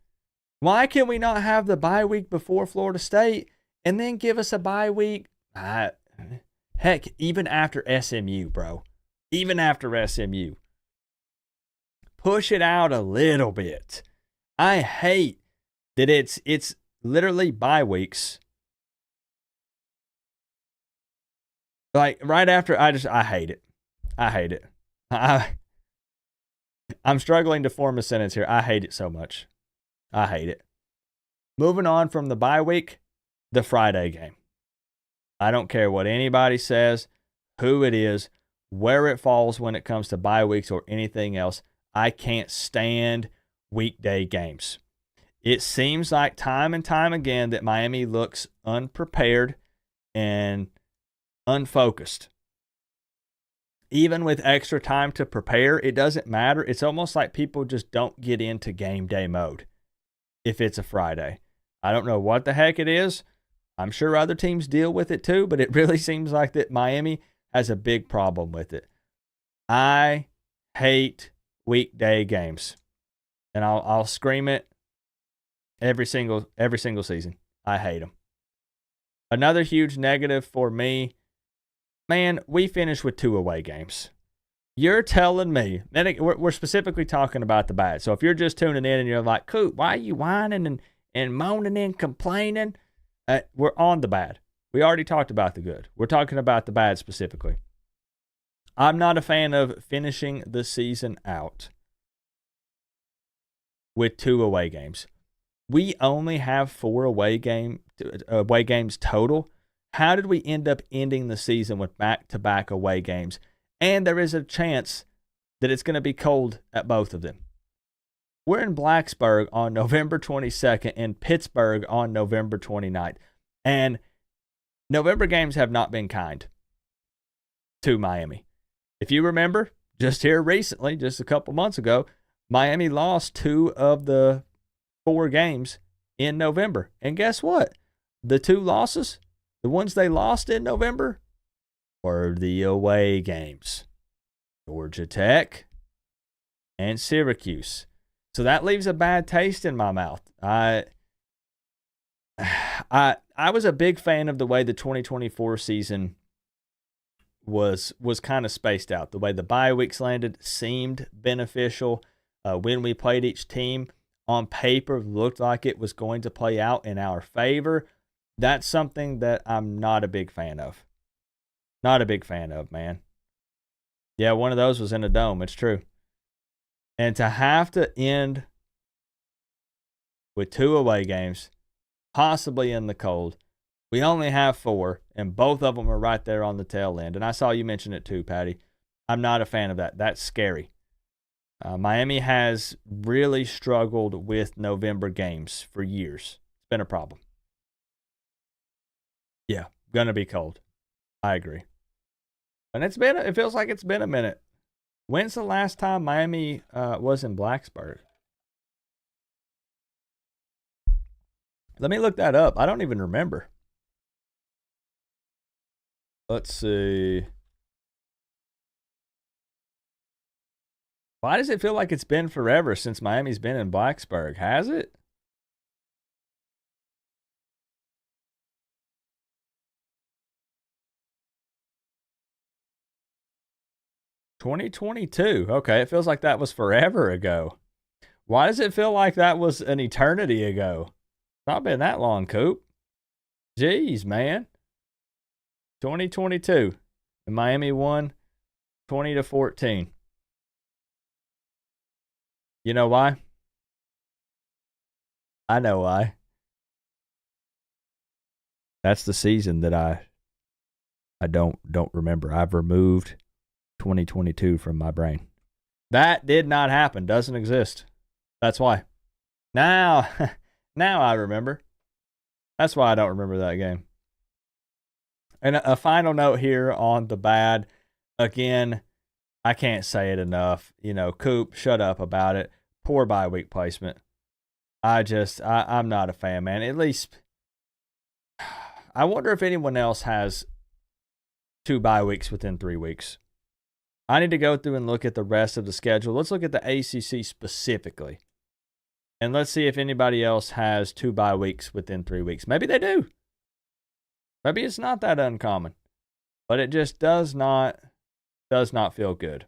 Why can we not have the bye week before Florida State and then give us a bye week? Heck, even after SMU, bro. Even after SMU. Push it out a little bit. I hate that it's literally bye weeks. Like right after, I hate it. I hate it. I'm struggling to form a sentence here. I hate it so much. I hate it. Moving on from the bye week, the Friday game. I don't care what anybody says, who it is, where it falls when it comes to bye weeks or anything else. I can't stand weekday games. It seems like time and time again that Miami looks unprepared and unfocused. Even with extra time to prepare, it doesn't matter. It's almost like people just don't get into game day mode if it's a Friday. I don't know what the heck it is. I'm sure other teams deal with it too, but it really seems like that Miami has a big problem with it. I hate weekday games, and I'll scream it every single season. I hate them. Another huge negative for me, man, we finished with 2 away games. You're telling me, and we're specifically talking about the bad. So if you're just tuning in and you're like, Coop, why are you whining and moaning and complaining? We're on the bad. We already talked about the good. We're talking about the bad specifically. I'm not a fan of finishing the season out with 2 away games. We only have 4 away games total. How did we end up ending the season with back-to-back away games? And there is a chance that it's going to be cold at both of them. We're in Blacksburg on November 22nd and Pittsburgh on November 29th. And November games have not been kind to Miami. If you remember, just here recently, just a couple months ago, Miami lost 2 of the 4 games in November. And guess what? The 2 losses, the ones they lost in November, were the away games. Georgia Tech and Syracuse. So that leaves a bad taste in my mouth. I was a big fan of the way the 2024 season was kind of spaced out. The way the bye weeks landed seemed beneficial. When we played each team on paper, looked like it was going to play out in our favor. That's something that I'm not a big fan of. Not a big fan of, man. Yeah, one of those was in a dome. It's true. And to have to end with 2 away games, possibly in the cold. We only have 4, and both of them are right there on the tail end. And I saw you mention it too, Patty. I'm not a fan of that. That's scary. Miami has really struggled with November games for years. It's been a problem. Yeah, gonna be cold. I agree. And it feels like it's been a minute. When's the last time Miami was in Blacksburg? Let me look that up. I don't even remember. Let's see. Why does it feel like it's been forever since Miami's been in Blacksburg? Has it? $2022. Okay, it feels like that was forever ago. Why does it feel like that was an eternity ago? It's not been that long, Coop. Jeez, man. 2022. And Miami won 20-14. You know why? I know why. That's the season that I don't remember. I've removed 2022 from my brain. That did not happen. Doesn't exist. That's why. Now I remember. That's why I don't remember that game. And a final note here on the bad. Again, I can't say it enough. Coop, shut up about it. Poor bye week placement. I'm not a fan, man. At least, I wonder if anyone else has 2 bye weeks within 3 weeks. I need to go through and look at the rest of the schedule. Let's look at the ACC specifically. And let's see if anybody else has 2 bye weeks within 3 weeks. Maybe they do. Maybe it's not that uncommon. But it just does not feel good.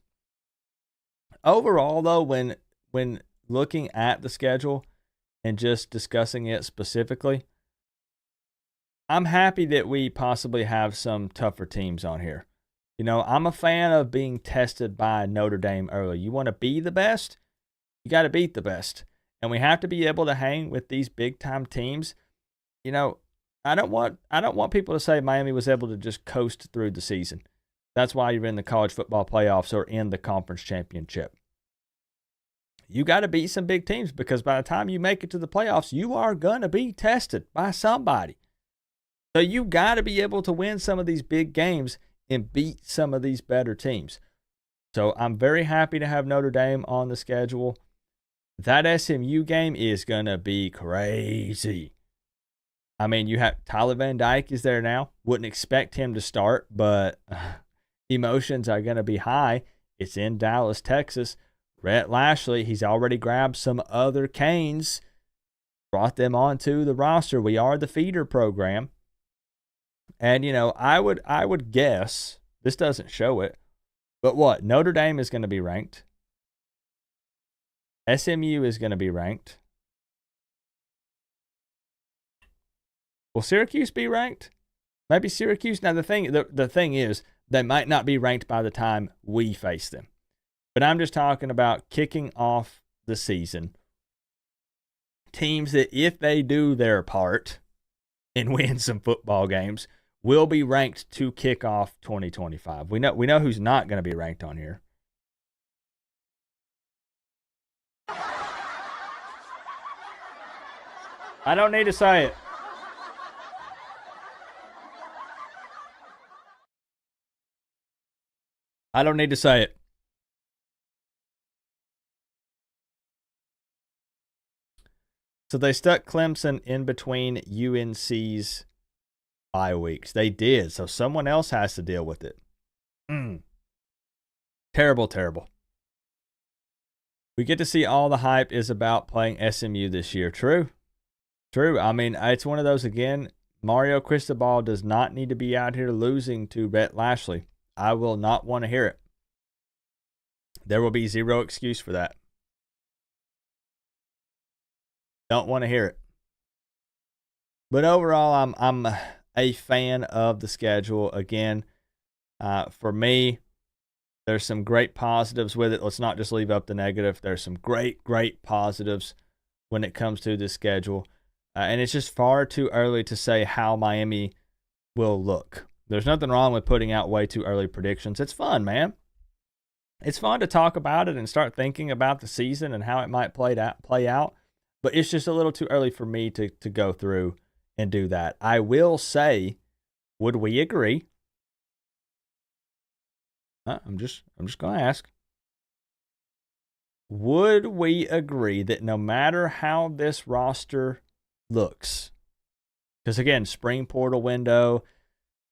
Overall, though, when looking at the schedule and just discussing it specifically, I'm happy that we possibly have some tougher teams on here. I'm a fan of being tested by Notre Dame early. You want to be the best, you got to beat the best. And we have to be able to hang with these big-time teams. I don't want people to say Miami was able to just coast through the season. That's why you're in the college football playoffs or in the conference championship. You got to beat some big teams because by the time you make it to the playoffs, you are going to be tested by somebody. So you got to be able to win some of these big games and beat some of these better teams. So I'm very happy to have Notre Dame on the schedule. That SMU game is going to be crazy. I mean, you have Tyler Van Dyke is there now. Wouldn't expect him to start, but emotions are going to be high. It's in Dallas, Texas. Rhett Lashley, he's already grabbed some other Canes, brought them onto the roster. We are the feeder program. And, I would guess, this doesn't show it, but what? Notre Dame is going to be ranked. SMU is going to be ranked. Will Syracuse be ranked? Maybe Syracuse. Now, the thing is, they might not be ranked by the time we face them. But I'm just talking about kicking off the season. Teams that, if they do their part and win some football games, will be ranked to kick off 2025. We know who's not going to be ranked on here. I don't need to say it. I don't need to say it. So they stuck Clemson in between UNC's bye weeks. They did. So someone else has to deal with it. Terrible, terrible. We get to see all the hype is about playing SMU this year. True. I mean, it's one of those, again, Mario Cristobal does not need to be out here losing to Rhett Lashley. I will not want to hear it. There will be zero excuse for that. Don't want to hear it. But overall, I'm a fan of the schedule. Again, for me, there's some great positives with it. Let's not just leave up the negative. There's some great positives when it comes to this schedule. And it's just far too early to say how Miami will look. There's nothing wrong with putting out way too early predictions. It's fun, man. It's fun to talk about it and start thinking about the season and how it might play out. But it's just a little too early for me to go through and do that. I will say, would we agree? I'm just going to ask. Would we agree that no matter how this roster looks, because again, spring portal window,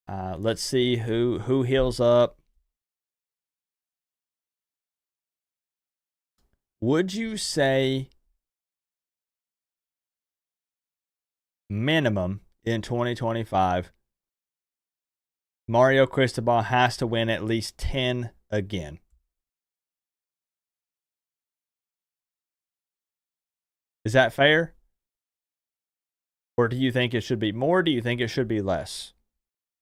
let's see who heals up. Would you say minimum in 2025, Mario Cristobal has to win at least 10 again? Is that fair? Or do you think it should be more? Do you think it should be less?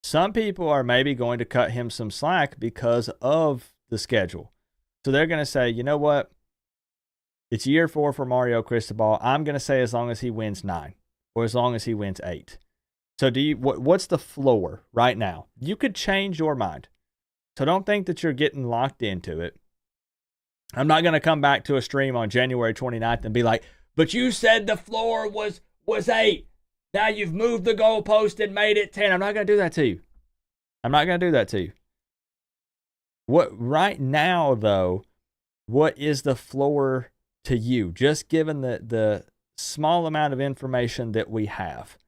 Some people are maybe going to cut him some slack because of the schedule. So they're going to say, you know what? It's year 4 for Mario Cristobal. I'm going to say as long as he wins 9 or as long as he wins 8. So what's the floor right now? You could change your mind. So don't think that you're getting locked into it. I'm not going to come back to a stream on January 29th and be like, but you said the floor was 8. Now you've moved the goalpost and made it 10. I'm not going to do that to you. I'm not going to do that to you. What right now, though, what is the floor to you? Just given the small amount of information that we have.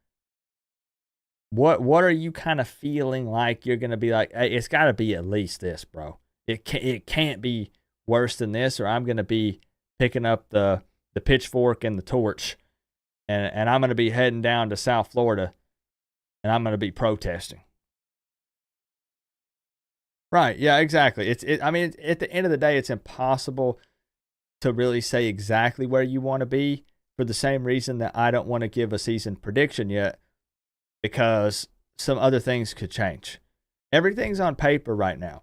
What are you kind of feeling like you're going to be like, hey, it's got to be at least this, bro. It can't be worse than this, or I'm going to be picking up the pitchfork and the torch, and I'm going to be heading down to South Florida, and I'm going to be protesting. Right, yeah, exactly. I mean, at the end of the day, it's impossible to really say exactly where you want to be for the same reason that I don't want to give a season prediction yet, because some other things could change. Everything's on paper right now.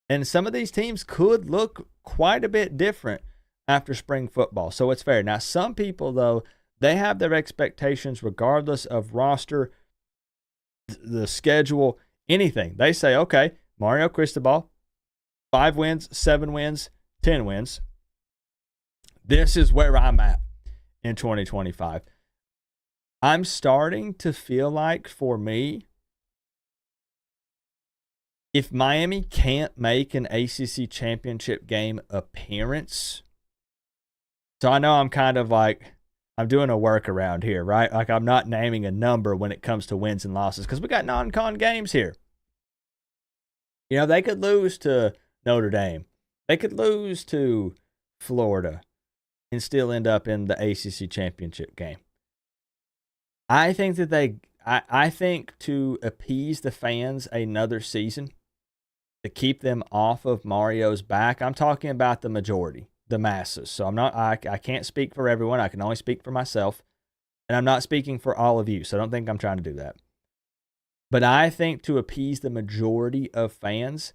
And some of these teams could look quite a bit different after spring football. So it's fair. Now, some people, though, they have their expectations regardless of roster, the schedule, anything. They say, okay, Mario Cristobal, 5 wins, 7 wins, 10 wins. This is where I'm at in 2025. I'm starting to feel like, for me, if Miami can't make an ACC championship game appearance, so I know I'm kind of like, I'm doing a workaround here, right? Like I'm not naming a number when it comes to wins and losses because we got non-con games here. They could lose to Notre Dame. They could lose to Florida and still end up in the ACC championship game. I think that I think to appease the fans another season, to keep them off of Mario's back, I'm talking about the majority, the masses. So I can't speak for everyone. I can only speak for myself. And I'm not speaking for all of you, so don't think I'm trying to do that. But I think to appease the majority of fans,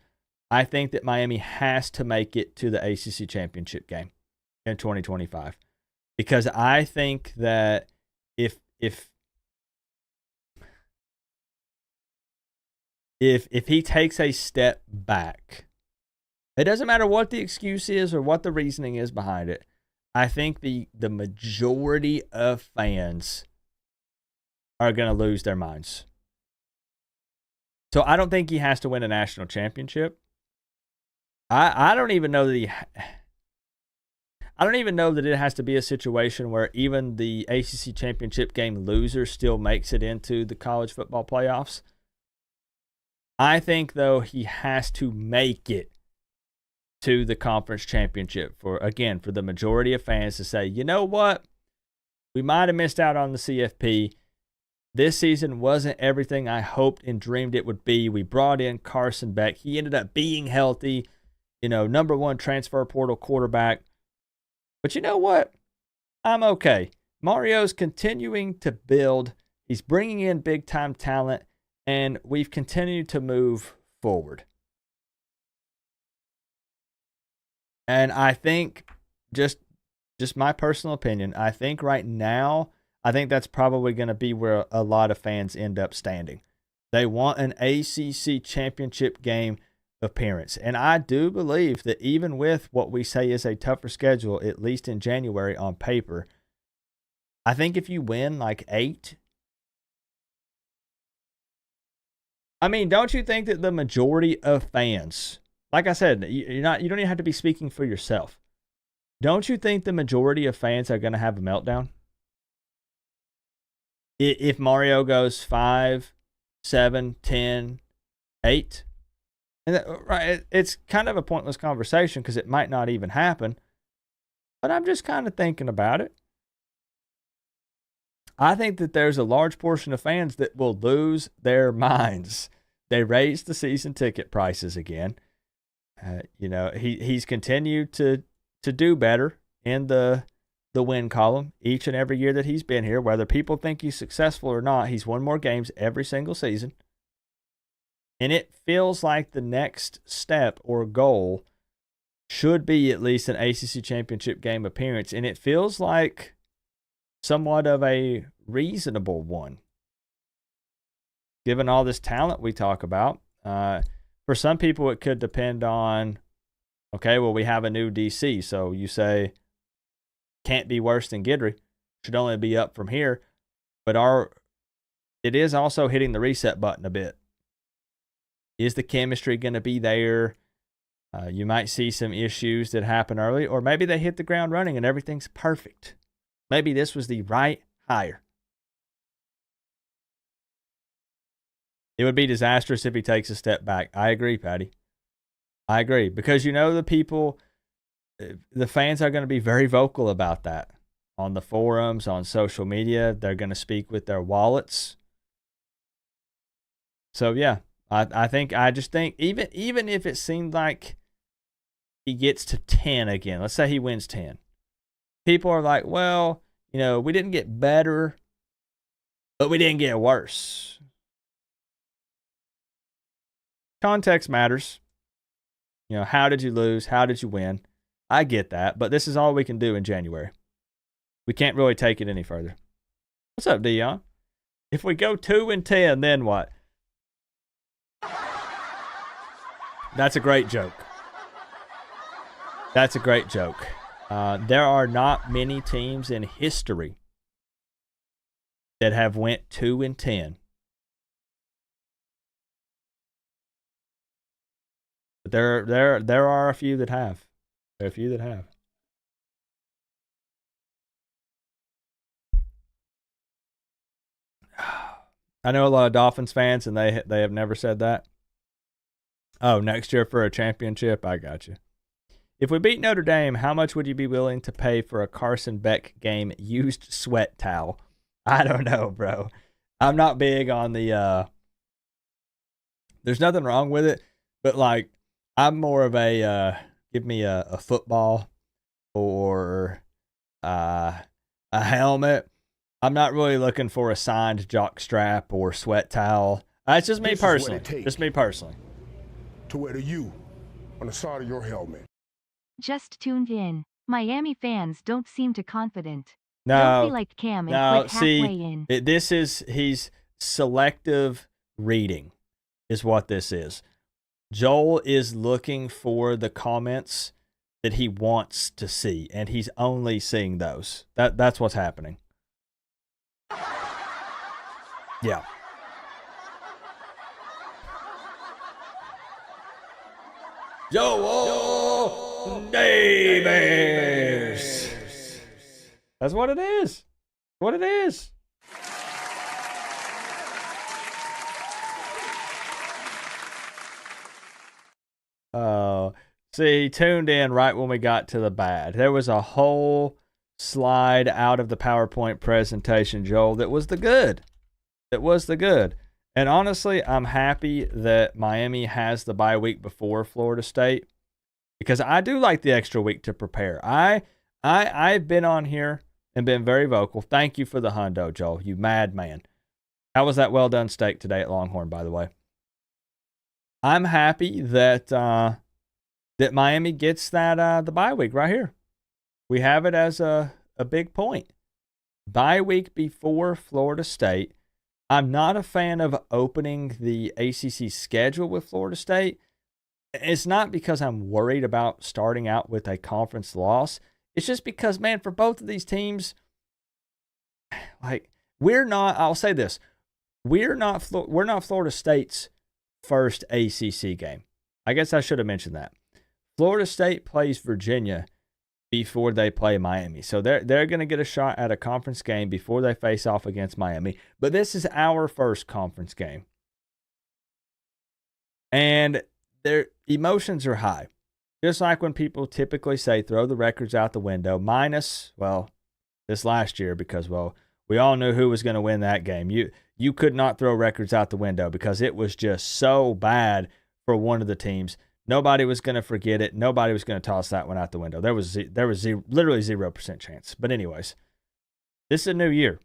I think that Miami has to make it to the ACC championship game in 2025. Because I think that if he takes a step back, it doesn't matter what the excuse is or what the reasoning is behind it. I think the majority of fans are going to lose their minds. So I don't think he has to win a national championship. I don't even know that I don't even know that it has to be a situation where even the ACC championship game loser still makes it into the college football playoffs. I think, though, he has to make it to the conference championship for the majority of fans to say, you know what? We might have missed out on the CFP. This season wasn't everything I hoped and dreamed it would be. We brought in Carson Beck. He ended up being healthy, number one transfer portal quarterback. But you know what? I'm okay. Mario's continuing to build. He's bringing in big-time talent, and we've continued to move forward. And I think, just my personal opinion, I think right now, I think that's probably going to be where a lot of fans end up standing. They want an ACC championship game appearance. And I do believe that even with what we say is a tougher schedule, at least in January on paper, I think if you win like 8, don't you think that the majority of fans, like I said, you don't even have to be speaking for yourself. Don't you think the majority of fans are going to have a meltdown? If Mario goes 5, 7, 10, 8, and right, it's kind of a pointless conversation because it might not even happen. But I'm just kind of thinking about it. I think that there's a large portion of fans that will lose their minds. They raised the season ticket prices again. He's continued to do better in the win column each and every year that he's been here. Whether people think he's successful or not, he's won more games every single season. And it feels like the next step or goal should be at least an ACC championship game appearance. And it feels like somewhat of a reasonable one, given all this talent we talk about. For some people, it could depend on, okay, well, we have a new DC. So you say, can't be worse than Guidry. Should only be up from here. But it is also hitting the reset button a bit. Is the chemistry going to be there? You might see some issues that happen early, or maybe they hit the ground running and everything's perfect. Maybe this was the right hire. It would be disastrous if he takes a step back. I agree, Patty. I agree. Because the people, the fans are going to be very vocal about that. On the forums, on social media, they're going to speak with their wallets. So, yeah. I just think even if it seemed like he gets to 10 again, let's say he wins 10, people are like, well, we didn't get better, but we didn't get worse. Context matters. How did you lose? How did you win? I get that, but this is all we can do in January. We can't really take it any further. What's up, Dion? If we go 2-10, then what? That's a great joke. That's a great joke. There are not many teams in history that have went 2-10. But there are a few that have. There are a few that have. I know a lot of Dolphins fans, and they have never said that. Oh, next year for a championship? I got you. If we beat Notre Dame, how much would you be willing to pay for a Carson Beck game used sweat towel? I don't know, bro. I'm not big on the there's nothing wrong with it, but like I'm more of a give me a football or a helmet. I'm not really looking for a signed jock strap or sweat towel. It's just me This is what personally. it takes. Just me personally. To wear the U on the side of your helmet. Just tuned in. Miami fans don't seem too confident. No, Don't be like Cam and no. quit halfway See, in. he's selective reading, is what this is. Joel is looking for the comments that he wants to see, and he's only seeing those. That's what's happening. Yeah. Joel Davis. That's what it is. What it is. See, he tuned in right when we got to the bad. There was a whole slide out of the PowerPoint presentation, Joel, that was the good. That was the good. And honestly, I'm happy that Miami has the bye week before Florida State because I do like the extra week to prepare. I've been on here and been very vocal. Thank you for the hundo, Joel, you madman. How was that well done steak today at Longhorn, by the way? I'm happy that that Miami gets that the bye week right here. We have it as a big point. Bye week before Florida State. I'm not a fan of opening the ACC schedule with Florida State. It's not because I'm worried about starting out with a conference loss. It's just because, man, for both of these teams, like I'll say this, we're not Florida State's first ACC game. I guess I should have mentioned that. Florida State plays Virginia before they play Miami. So they're going to get a shot at a conference game before they face off against Miami. But this is our first conference game. And their emotions are high. Just like when people typically say throw the records out the window, minus, well, this last year because, well, we all knew who was going to win that game. You could not throw records out the window because it was just so bad for one of the teams. Nobody was going to forget it. Nobody was going to toss that one out the window. There was literally 0% chance. But anyways, this is a new year.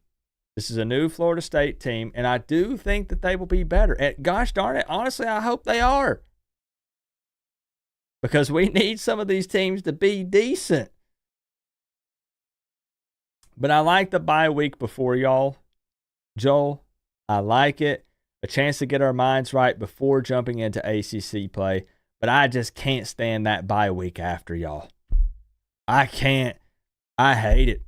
This is a new Florida State team, and I do think that they will be better. And gosh darn it, honestly, I hope they are. Because we need some of these teams to be decent. But I like the bye week before y'all. Joel, I like it. A chance to get our minds right before jumping into ACC play. But I just can't stand that bye week after, y'all. I can't. I hate it.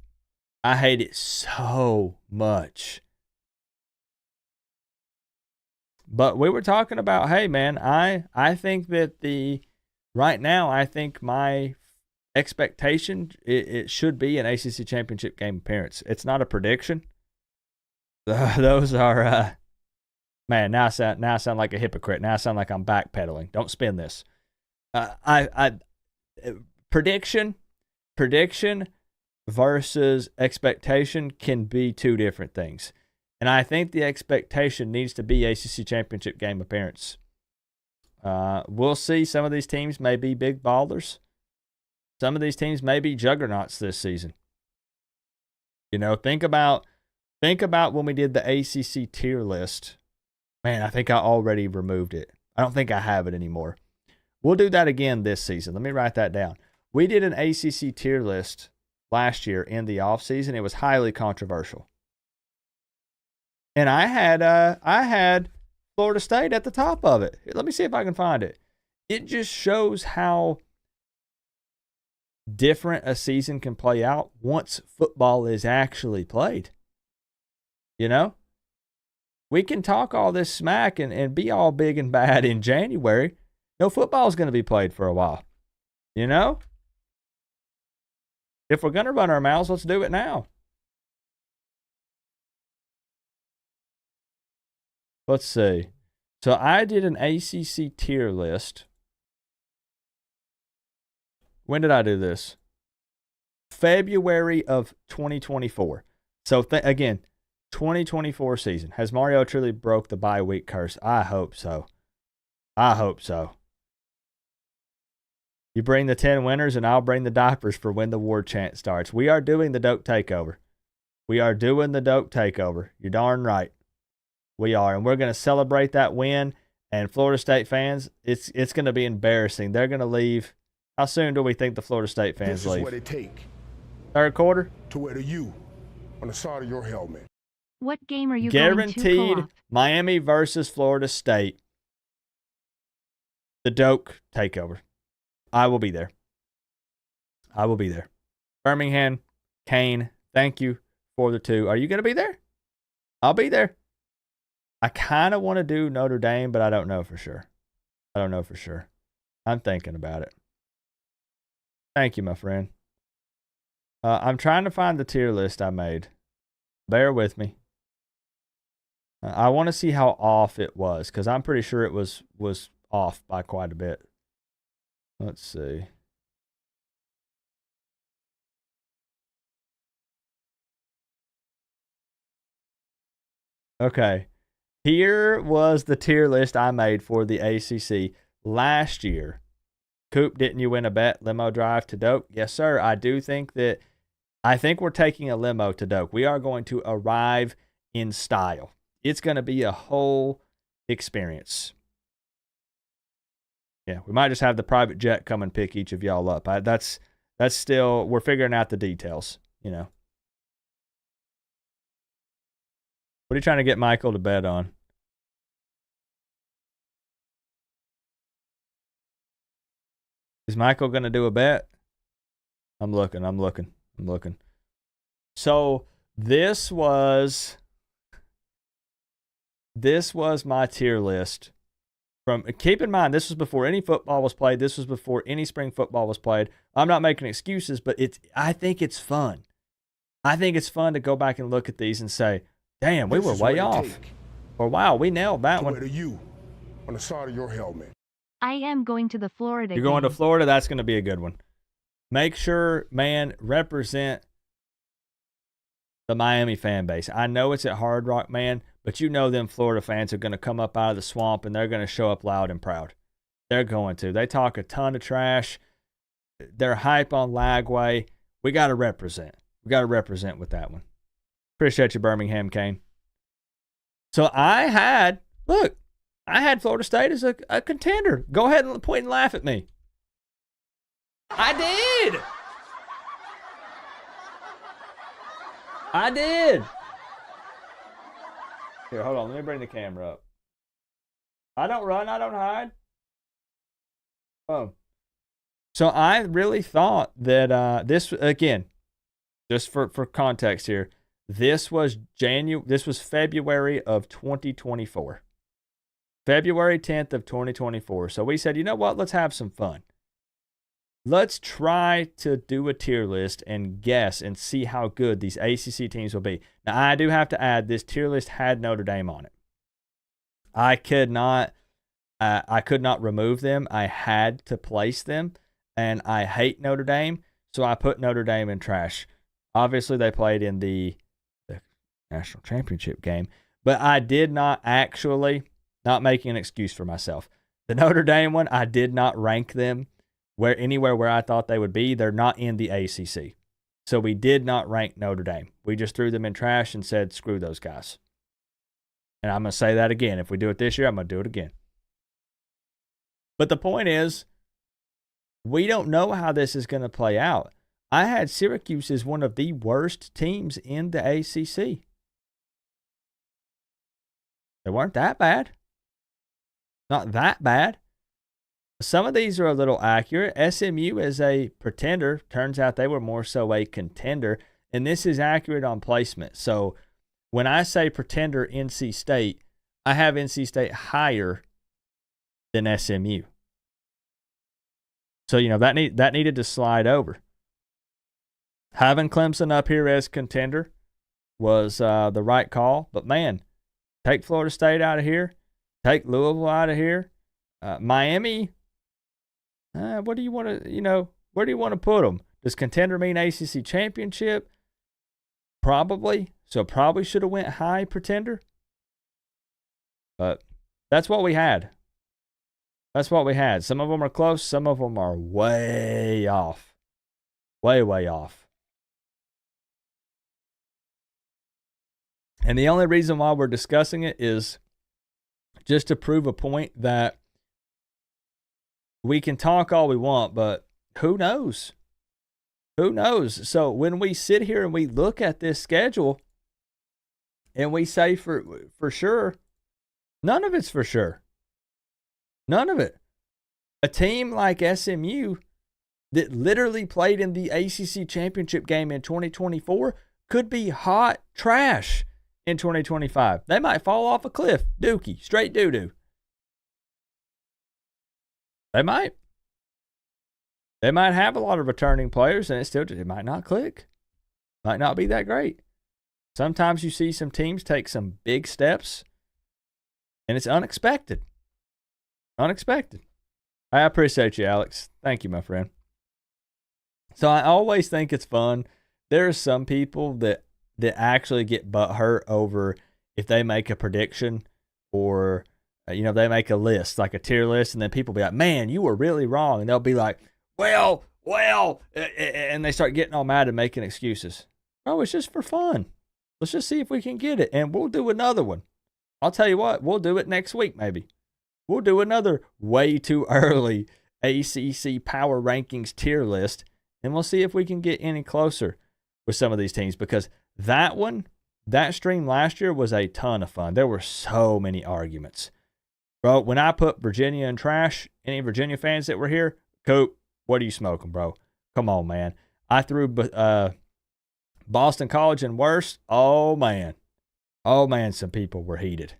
I hate it so much. But we were talking about, hey, man, I think that right now, I think my expectation, it should be an ACC championship game appearance. It's not a prediction. Those are... Man, now I sound like a hypocrite. Now I sound like I'm backpedaling. Don't spin this. Prediction versus expectation can be two different things. And I think the expectation needs to be ACC championship game appearance. We'll see. Some of these teams may be big ballers. Some of these teams may be juggernauts this season. You know, think about when we did the ACC tier list. Man, I think I already removed it. I don't think I have it anymore. We'll do that again this season. Let me write that down. We did an ACC tier list last year in the offseason. It was highly controversial. And I had Florida State at the top of it. Let me see if I can find it. It just shows how different a season can play out once football is actually played. You know? We can talk all this smack and be all big and bad in January. No football is going to be played for a while. You know? If we're going to run our mouths, let's do it now. Let's see. So I did an ACC tier list. When did I do this? February of 2024. So again, 2024 season. Has Mario truly broke the bye week curse? I hope so. I hope so. You bring the 10 winners and I'll bring the diapers for when the war chant starts. We are doing the Doak Takeover. We are doing the Doak Takeover. You're darn right. We are. And we're going to celebrate that win. And Florida State fans, it's going to be embarrassing. They're going to leave. How soon do we think the Florida State fans leave? This is what it take Third quarter? to wear the U on the side of your helmet. What game are you Guaranteed going to co-op? Miami versus Florida State. The Doak Takeover. I will be there. I will be there. Birmingham, Kane, thank you for the 2. Are you going to be there? I'll be there. I kind of want to do Notre Dame, but I don't know for sure. I don't know for sure. I'm thinking about it. Thank you, my friend. I'm trying to find the tier list I made. Bear with me. I want to see how off it was, because I'm pretty sure it was off by quite a bit. Let's see. Okay. Here was the tier list I made for the ACC last year. Coop, didn't you win a bet? Limo drive to Doak? Yes, sir. I think we're taking a limo to Doak. We are going to arrive in style. It's going to be a whole experience. Yeah, we might just have the private jet come and pick each of y'all up. That's still, we're figuring out the details, you know. What are you trying to get Michael to bet on? Is Michael going to do a bet? I'm looking. So this was my tier list. Keep in mind, this was before any football was played. This was before any spring football was played. I'm not making excuses, but I think it's fun. I think it's fun to go back and look at these and say, damn, we were way off. Or wow, we nailed that one. Wear the U on the side of your helmet. I am going to the Florida You're going to game. Florida? That's going to be a good one. Make sure, man, represent the Miami fan base. I know it's at Hard Rock, man, but you know them Florida fans are going to come up out of the swamp and they're going to show up loud and proud. They're going to. They talk a ton of trash. They're hype on Lagway. We got to represent. We got to represent with that one. Appreciate you, Birmingham, Kane. So I had Florida State as a contender. Go ahead and point and laugh at me. I did. Here, hold on. Let me bring the camera up. I don't run. I don't hide. Oh. So I really thought that this, again, just for context here, this was February of 2024. February 10th of 2024. So we said, you know what? Let's have some fun. Let's try to do a tier list and guess and see how good these ACC teams will be. Now, I do have to add, this tier list had Notre Dame on it. I could not remove them. I had to place them, and I hate Notre Dame, so I put Notre Dame in trash. Obviously, they played in the national championship game, but I did not actually, not making an excuse for myself. The Notre Dame one, I did not rank them anywhere where I thought they would be. They're not in the ACC. So we did not rank Notre Dame. We just threw them in trash and said, screw those guys. And I'm going to say that again. If we do it this year, I'm going to do it again. But the point is, we don't know how this is going to play out. I had Syracuse as one of the worst teams in the ACC. They weren't that bad. Not that bad. Some of these are a little accurate. SMU is a pretender. Turns out they were more so a contender. And this is accurate on placement. So when I say pretender NC State, I have NC State higher than SMU. So, you know, that needed to slide over. Having Clemson up here as contender was the right call. But, man, take Florida State out of here. Take Louisville out of here. Miami, what do you want to, where do you want to put them? Does contender mean ACC championship? Probably. So probably should have went high pretender. But that's what we had. That's what we had. Some of them are close. Some of them are way off. Way, way off. And the only reason why we're discussing it is just to prove a point that we can talk all we want, but who knows? Who knows? So when we sit here and we look at this schedule and we say for sure, none of it's for sure. None of it. A team like SMU that literally played in the ACC championship game in 2024 could be hot trash in 2025. They might fall off a cliff. Dookie. Straight doo-doo. They might. They might have a lot of returning players, and it might not click. Might not be that great. Sometimes you see some teams take some big steps, and it's unexpected. Unexpected. I appreciate you, Alex. Thank you, my friend. So I always think it's fun. There are some people that actually get butthurt over if they make a prediction or, they make a list, like a tier list, and then people be like, man, you were really wrong. And they'll be like, well, and they start getting all mad and making excuses. Oh, it's just for fun. Let's just see if we can get it, and we'll do another one. I'll tell you what, we'll do it next week maybe. We'll do another way too early ACC Power Rankings tier list, and we'll see if we can get any closer with some of these teams, because that stream last year was a ton of fun. There were so many arguments. Bro, when I put Virginia in trash, any Virginia fans that were here, Coop, what are you smoking, bro? Come on, man. I threw Boston College in worse. Oh, man. Some people were heated.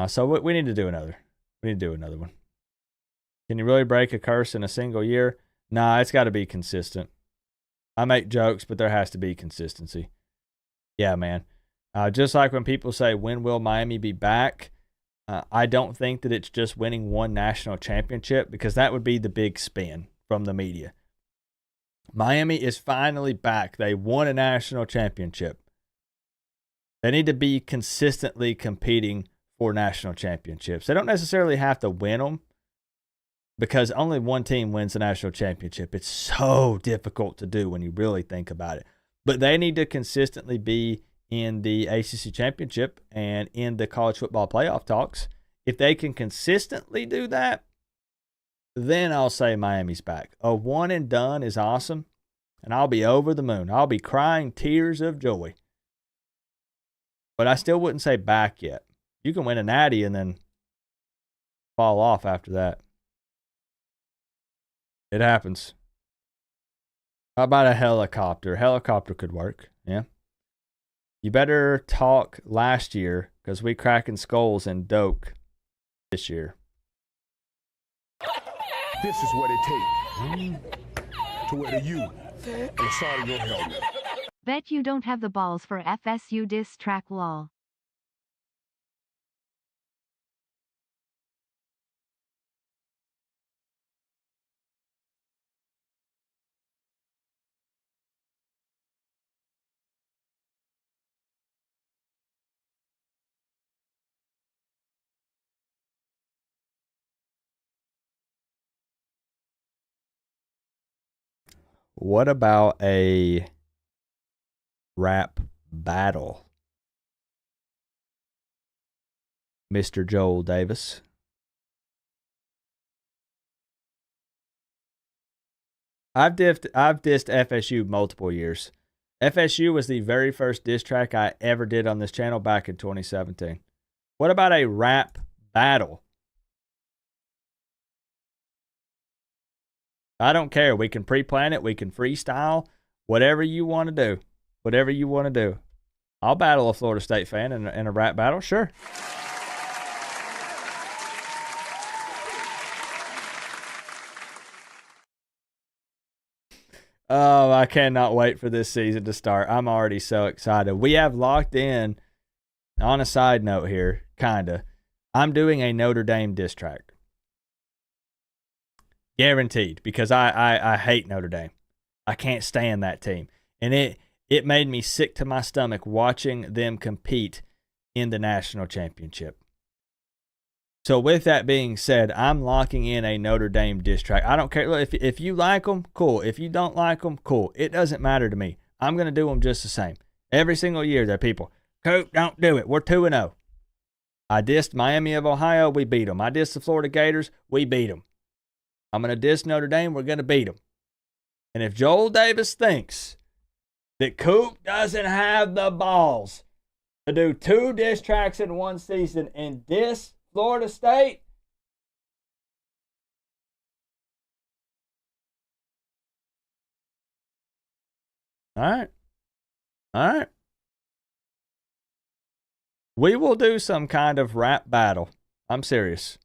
So we need to do another. We need to do another one. Can you really break a curse in a single year? Nah, it's got to be consistent. I make jokes, but there has to be consistency. Yeah, man. Just like when people say, when will Miami be back? I don't think that it's just winning one national championship, because that would be the big spin from the media. Miami is finally back. They won a national championship. They need to be consistently competing for national championships. They don't necessarily have to win them, because only one team wins the national championship. It's so difficult to do when you really think about it. But they need to consistently be in the ACC championship and in the college football playoff talks. If they can consistently do that, then I'll say Miami's back. A one and done is awesome, and I'll be over the moon. I'll be crying tears of joy. But I still wouldn't say back yet. You can win a natty and then fall off after that. It happens. How about a helicopter? Helicopter could work, yeah. You better talk last year, because we cracking skulls in Doak this year. This is what it takes to wear the U on the side of your helmet. Bet you don't have the balls for FSU diss track lol. What about a rap battle? Mr. Joel Davis. I've dissed FSU multiple years. FSU was the very first diss track I ever did on this channel back in 2017. What about a rap battle? I don't care. We can pre-plan it. We can freestyle. Whatever you want to do. Whatever you want to do. I'll battle a Florida State fan in a rap battle. Sure. Oh, I cannot wait for this season to start. I'm already so excited. We have locked in, on a side note here, kind of. I'm doing a Notre Dame diss track. Guaranteed, because I hate Notre Dame. I can't stand that team. And it made me sick to my stomach watching them compete in the national championship. So with that being said, I'm locking in a Notre Dame diss track. I don't care. Look, if you like them, cool. If you don't like them, cool. It doesn't matter to me. I'm going to do them just the same. Every single year there are people, Coop, don't do it. We're 2-0. I dissed Miami of Ohio. We beat them. I dissed the Florida Gators. We beat them. I'm going to diss Notre Dame. We're going to beat them. And if Joel Davis thinks that Coop doesn't have the balls to do 2 diss tracks in one season and diss Florida State, all right. We will do some kind of rap battle. I'm serious.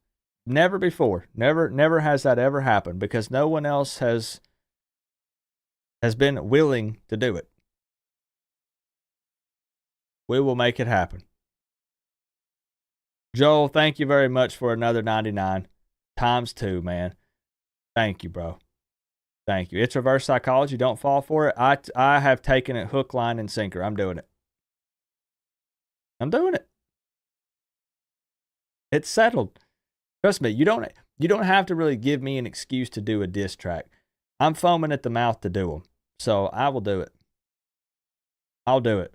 Never before. Never has that ever happened because no one else has been willing to do it. We will make it happen. Joel, thank you very much for another 99 times 2, man. Thank you, bro. Thank you. It's reverse psychology. Don't fall for it. I have taken it hook, line, and sinker. I'm doing it. I'm doing it. It's settled. Trust me, you don't have to really give me an excuse to do a diss track. I'm foaming at the mouth to do them. So I will do it. I'll do it.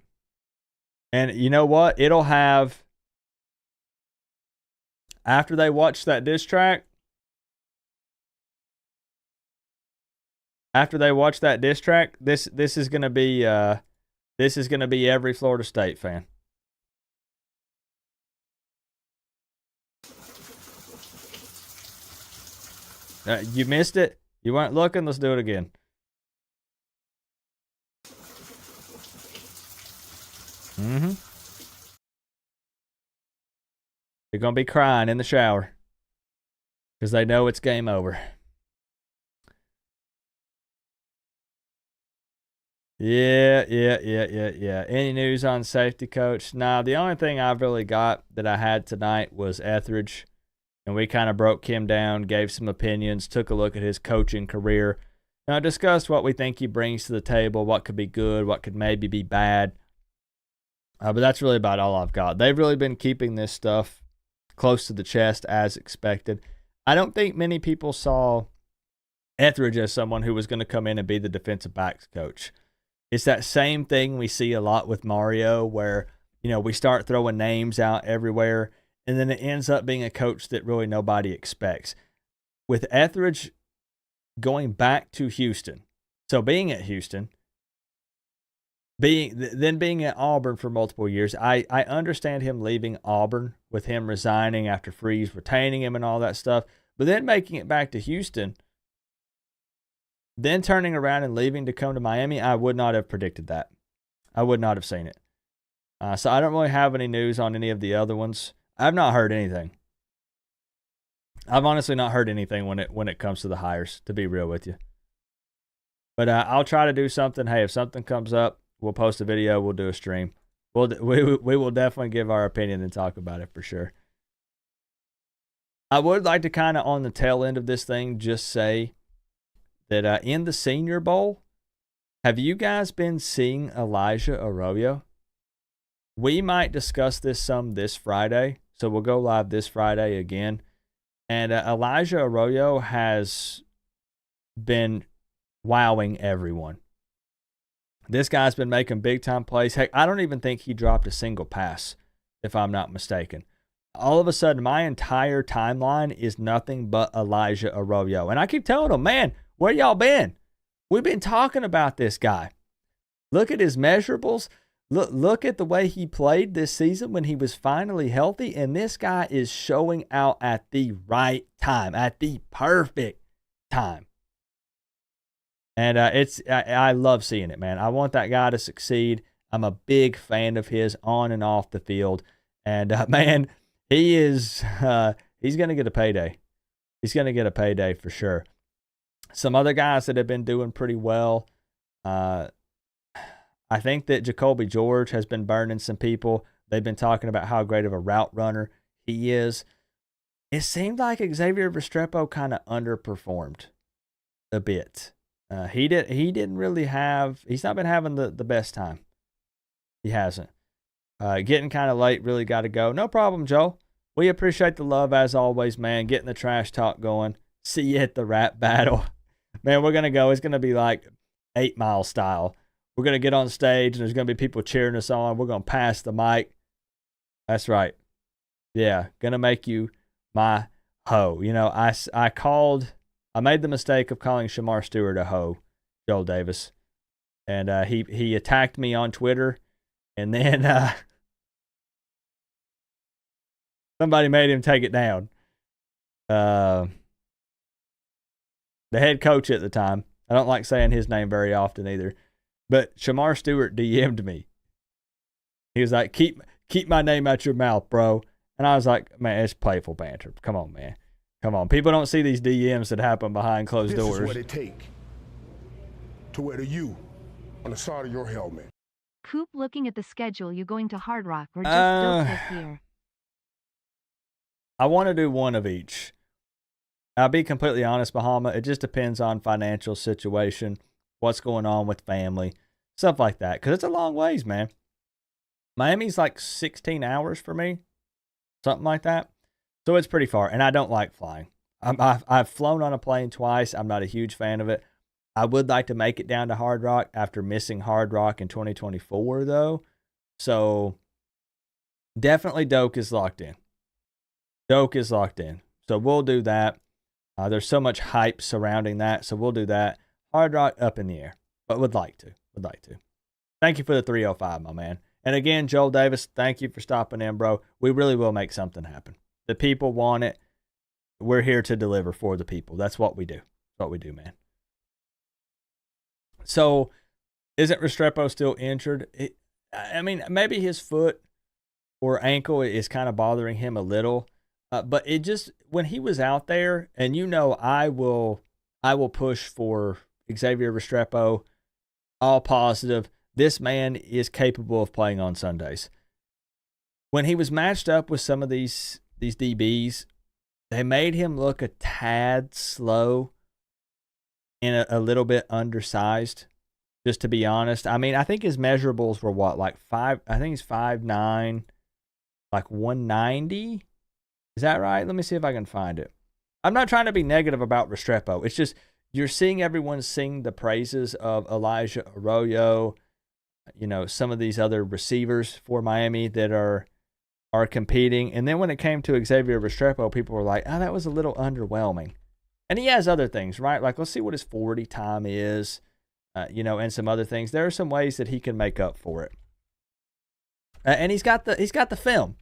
And you know what? It'll have, after they watch that diss track, this is gonna be every Florida State fan. You missed it? You weren't looking? Let's do it again. They're going to be crying in the shower because they know it's game over. Yeah. Any news on safety coach? Nah, the only thing I've really got that I had tonight was Etheridge. And we kind of broke him down, gave some opinions, took a look at his coaching career. Now, discussed what we think he brings to the table, what could be good, what could maybe be bad. But that's really about all I've got. They've really been keeping this stuff close to the chest as expected. I don't think many people saw Etheridge as someone who was going to come in and be the defensive backs coach. It's that same thing we see a lot with Mario where, we start throwing names out everywhere. And then it ends up being a coach that really nobody expects. With Etheridge going back to Houston, so being at Houston, being at Auburn for multiple years, I understand him leaving Auburn with him resigning after Freeze retaining him and all that stuff. But then making it back to Houston, then turning around and leaving to come to Miami, I would not have predicted that. I would not have seen it. So I don't really have any news on any of the other ones. I've not heard anything. I've honestly not heard anything when it comes to the hires, to be real with you. But I'll try to do something. Hey, if something comes up, we'll post a video. We'll do a stream. We will definitely give our opinion and talk about it for sure. I would like to kind of on the tail end of this thing just say that in the Senior Bowl, have you guys been seeing Elijah Arroyo? We might discuss this some this Friday. So we'll go live this Friday again. And Elijah Arroyo has been wowing everyone. This guy's been making big-time plays. Heck, I don't even think he dropped a single pass, if I'm not mistaken. All of a sudden, my entire timeline is nothing but Elijah Arroyo. And I keep telling them, man, where y'all been? We've been talking about this guy. Look at his measurables. Look at the way he played this season when he was finally healthy, and this guy is showing out at the right time, at the perfect time. And I love seeing it, man. I want that guy to succeed. I'm a big fan of his on and off the field. And, man, he's going to get a payday. He's going to get a payday for sure. Some other guys that have been doing pretty well, I think that Jacoby George has been burning some people. They've been talking about how great of a route runner he is. It seemed like Xavier Restrepo kind of underperformed a bit. He didn't really have. He's not been having the best time. He hasn't. Getting kind of late. Really got to go. No problem, Joel. We appreciate the love as always, man. Getting the trash talk going. See you at the rap battle, man. We're gonna go. It's gonna be like 8 Mile style. We're gonna get on stage and there's gonna be people cheering us on. We're gonna pass the mic. That's right. Yeah, gonna make you my hoe. You know, I made the mistake of calling Shamar Stewart a hoe, Joel Davis, and he attacked me on Twitter, and then somebody made him take it down. The head coach at the time. I don't like saying his name very often either, but Shamar Stewart DM'd me. He was like, "Keep my name out your mouth, bro." And I was like, "Man, it's playful banter. Come on, man. Come on. People don't see these DMs that happen behind closed doors." This is what it take to wear the U on the side of your helmet. Coop, looking at the schedule, you going to Hard Rock or just Dope this year? I want to do one of each. I'll be completely honest, Bahama. It just depends on financial situation, what's going on with family, stuff like that. Because it's a long ways, man. Miami's like 16 hours for me, something like that. So it's pretty far, and I don't like flying. I've flown on a plane twice. I'm not a huge fan of it. I would like to make it down to Hard Rock after missing Hard Rock in 2024, though. So definitely Doak is locked in. Doak is locked in. So we'll do that. There's so much hype surrounding that, so we'll do that. Hard Rock up in the air, but would like to. Thank you for the 305, my man. And again, Joel Davis, thank you for stopping in, bro. We really will make something happen. The people want it. We're here to deliver for the people. That's what we do. That's what we do, man. So, isn't Restrepo still injured? I mean, maybe his foot or ankle is kind of bothering him a little. But it just, when he was out there, and you know, I will push for Xavier Restrepo, all positive. This man is capable of playing on Sundays. When he was matched up with some of these DBs, they made him look a tad slow and a little bit undersized, just to be honest. I mean, I think his measurables were what, like I think he's 5'9", like 190. Is that right? Let me see if I can find it. I'm not trying to be negative about Restrepo. It's just you're seeing everyone sing the praises of Elijah Arroyo, you know, some of these other receivers for Miami that are competing. And then when it came to Xavier Restrepo, people were like, "Oh, that was a little underwhelming." And he has other things, right? Like, let's see what his 40 time is, you know, and some other things. There are some ways that he can make up for it. And he's got the film.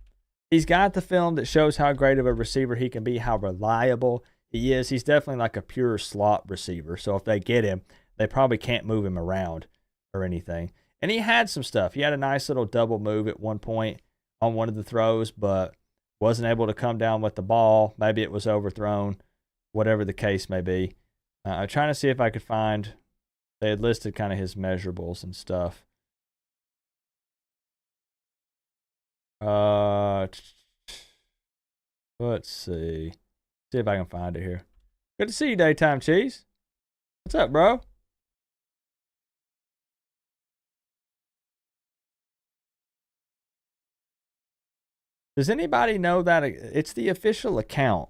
He's got the film that shows how great of a receiver he can be, how reliable he is. He's definitely like a pure slot receiver. So if they get him, they probably can't move him around or anything. And he had some stuff. He had a nice little double move at one point on one of the throws, but wasn't able to come down with the ball. Maybe it was overthrown, whatever the case may be. I'm trying to see if I could find, they had listed kind of his measurables and stuff. Let's see. See if I can find it here. Good to see you, Daytime Cheese. What's up, bro? Does anybody know that it's the official account?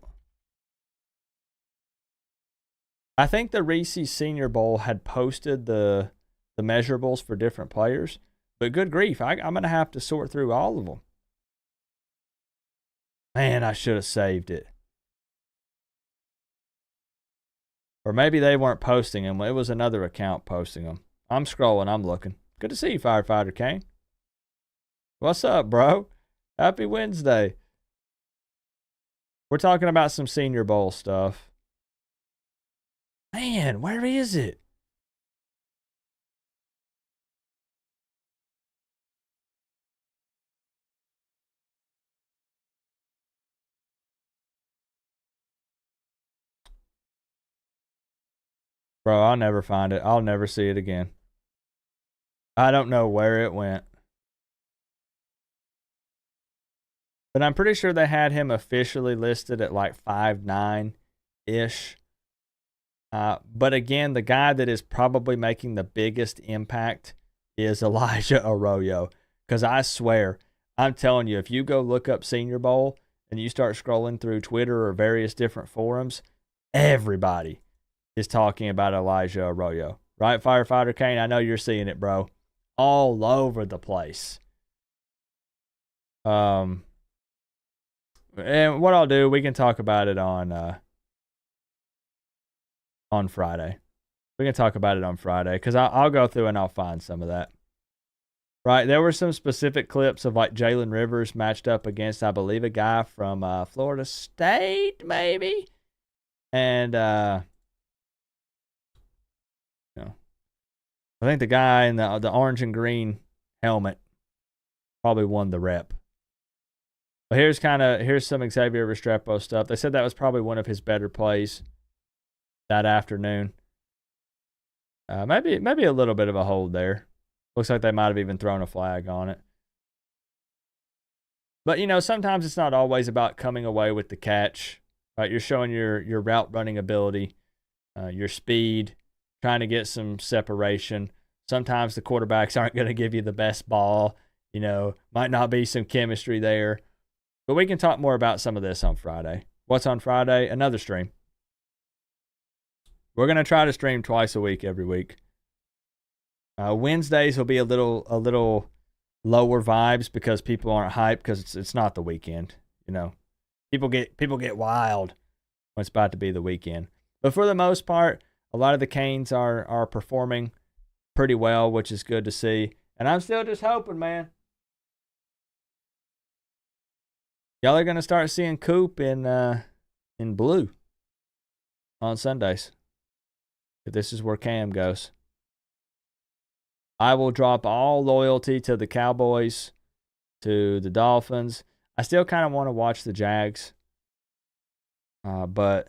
I think the Reese's Senior Bowl had posted the measurables for different players, but good grief, I'm going to have to sort through all of them. Man, I should have saved it. Or maybe they weren't posting them. It was another account posting them. I'm scrolling. I'm looking. Good to see you, Firefighter Kane. What's up, bro? Happy Wednesday. We're talking about some Senior Bowl stuff. Man, where is it? Bro, I'll never find it. I'll never see it again. I don't know where it went. but I'm pretty sure they had him officially listed at like 5'9"-ish. But again, the guy that is probably making the biggest impact is Elijah Arroyo. Because I swear, I'm telling you, if you go look up Senior Bowl and you start scrolling through Twitter or various different forums, everybody is talking about Elijah Arroyo. Right, Firefighter Kane? I know you're seeing it, bro. All over the place. And what I'll do, we can talk about it on Friday. We can talk about it on Friday because I'll go through and I'll find some of that. Right, there were some specific clips of like Jalen Rivers matched up against, I believe, a guy from Florida State, maybe. And I think the guy in the orange and green helmet probably won the rep. But here's some Xavier Restrepo stuff. They said that was probably one of his better plays that afternoon. Maybe a little bit of a hold there. Looks like they might have even thrown a flag on it. But, sometimes it's not always about coming away with the catch. Right? You're showing your route running ability, your speed, trying to get some separation. Sometimes the quarterbacks aren't going to give you the best ball. Might not be some chemistry there. But we can talk more about some of this on Friday. What's on Friday? Another stream. We're going to try to stream twice a week every week. Wednesdays will be a little lower vibes because people aren't hyped because it's not the weekend. People get wild when it's about to be the weekend. But for the most part, a lot of the Canes are performing pretty well, which is good to see. And I'm still just hoping, man. Y'all are gonna start seeing Coop in blue on Sundays. If this is where Cam goes. I will drop all loyalty to the Cowboys, to the Dolphins. I still kind of want to watch the Jags. But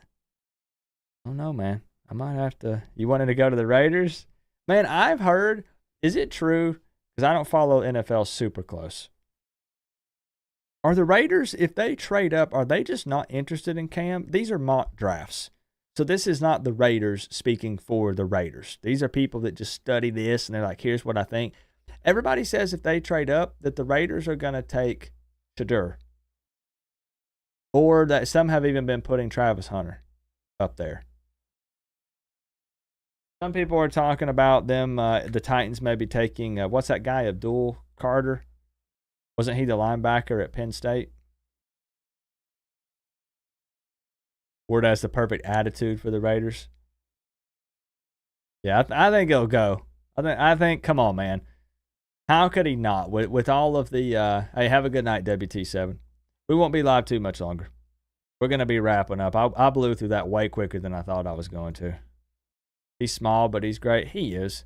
I don't know, man. I might have to. You wanted to go to the Raiders? Man, I've heard, is it true? Because I don't follow NFL super close. Are the Raiders, if they trade up, are they just not interested in Cam? These are mock drafts. So this is not the Raiders speaking for the Raiders. These are people that just study this and they're like, here's what I think. Everybody says if they trade up that the Raiders are going to take Shadur. Or that some have even been putting Travis Hunter up there. Some people are talking about them, the Titans maybe taking, what's that guy, Abdul Carter? Wasn't he the linebacker at Penn State? Ward has the perfect attitude for the Raiders. Yeah, I think he'll go. I think. Come on, man. How could he not? With all of the. Hey, have a good night, WT7. We won't be live too much longer. We're gonna be wrapping up. I blew through that way quicker than I thought I was going to. He's small, but he's great. He is.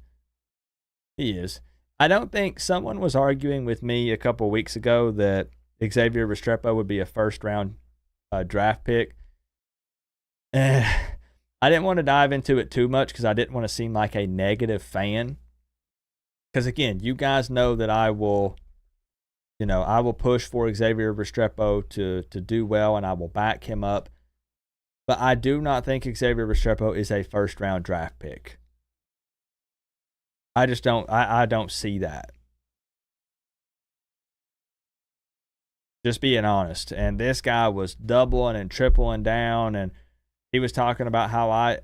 I don't think someone was arguing with me a couple weeks ago that Xavier Restrepo would be a first-round draft pick. I didn't want to dive into it too much because I didn't want to seem like a negative fan. Because, again, you guys know that I will push for Xavier Restrepo to do well, and I will back him up. But I do not think Xavier Restrepo is a first-round draft pick. I just don't. I don't see that. Just being honest. And this guy was doubling and tripling down, and he was talking about how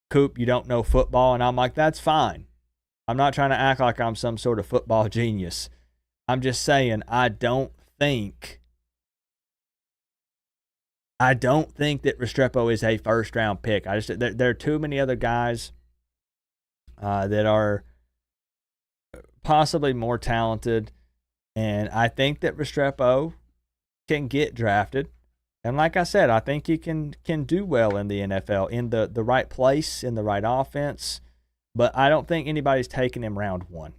Coop, you don't know football, and I'm like, that's fine. I'm not trying to act like I'm some sort of football genius. I'm just saying I don't think that Restrepo is a first-round pick. There are too many other guys that are possibly more talented, and I think that Restrepo can get drafted. And like I said, I think he can do well in the NFL, in the right place, in the right offense. But I don't think anybody's taking him round one.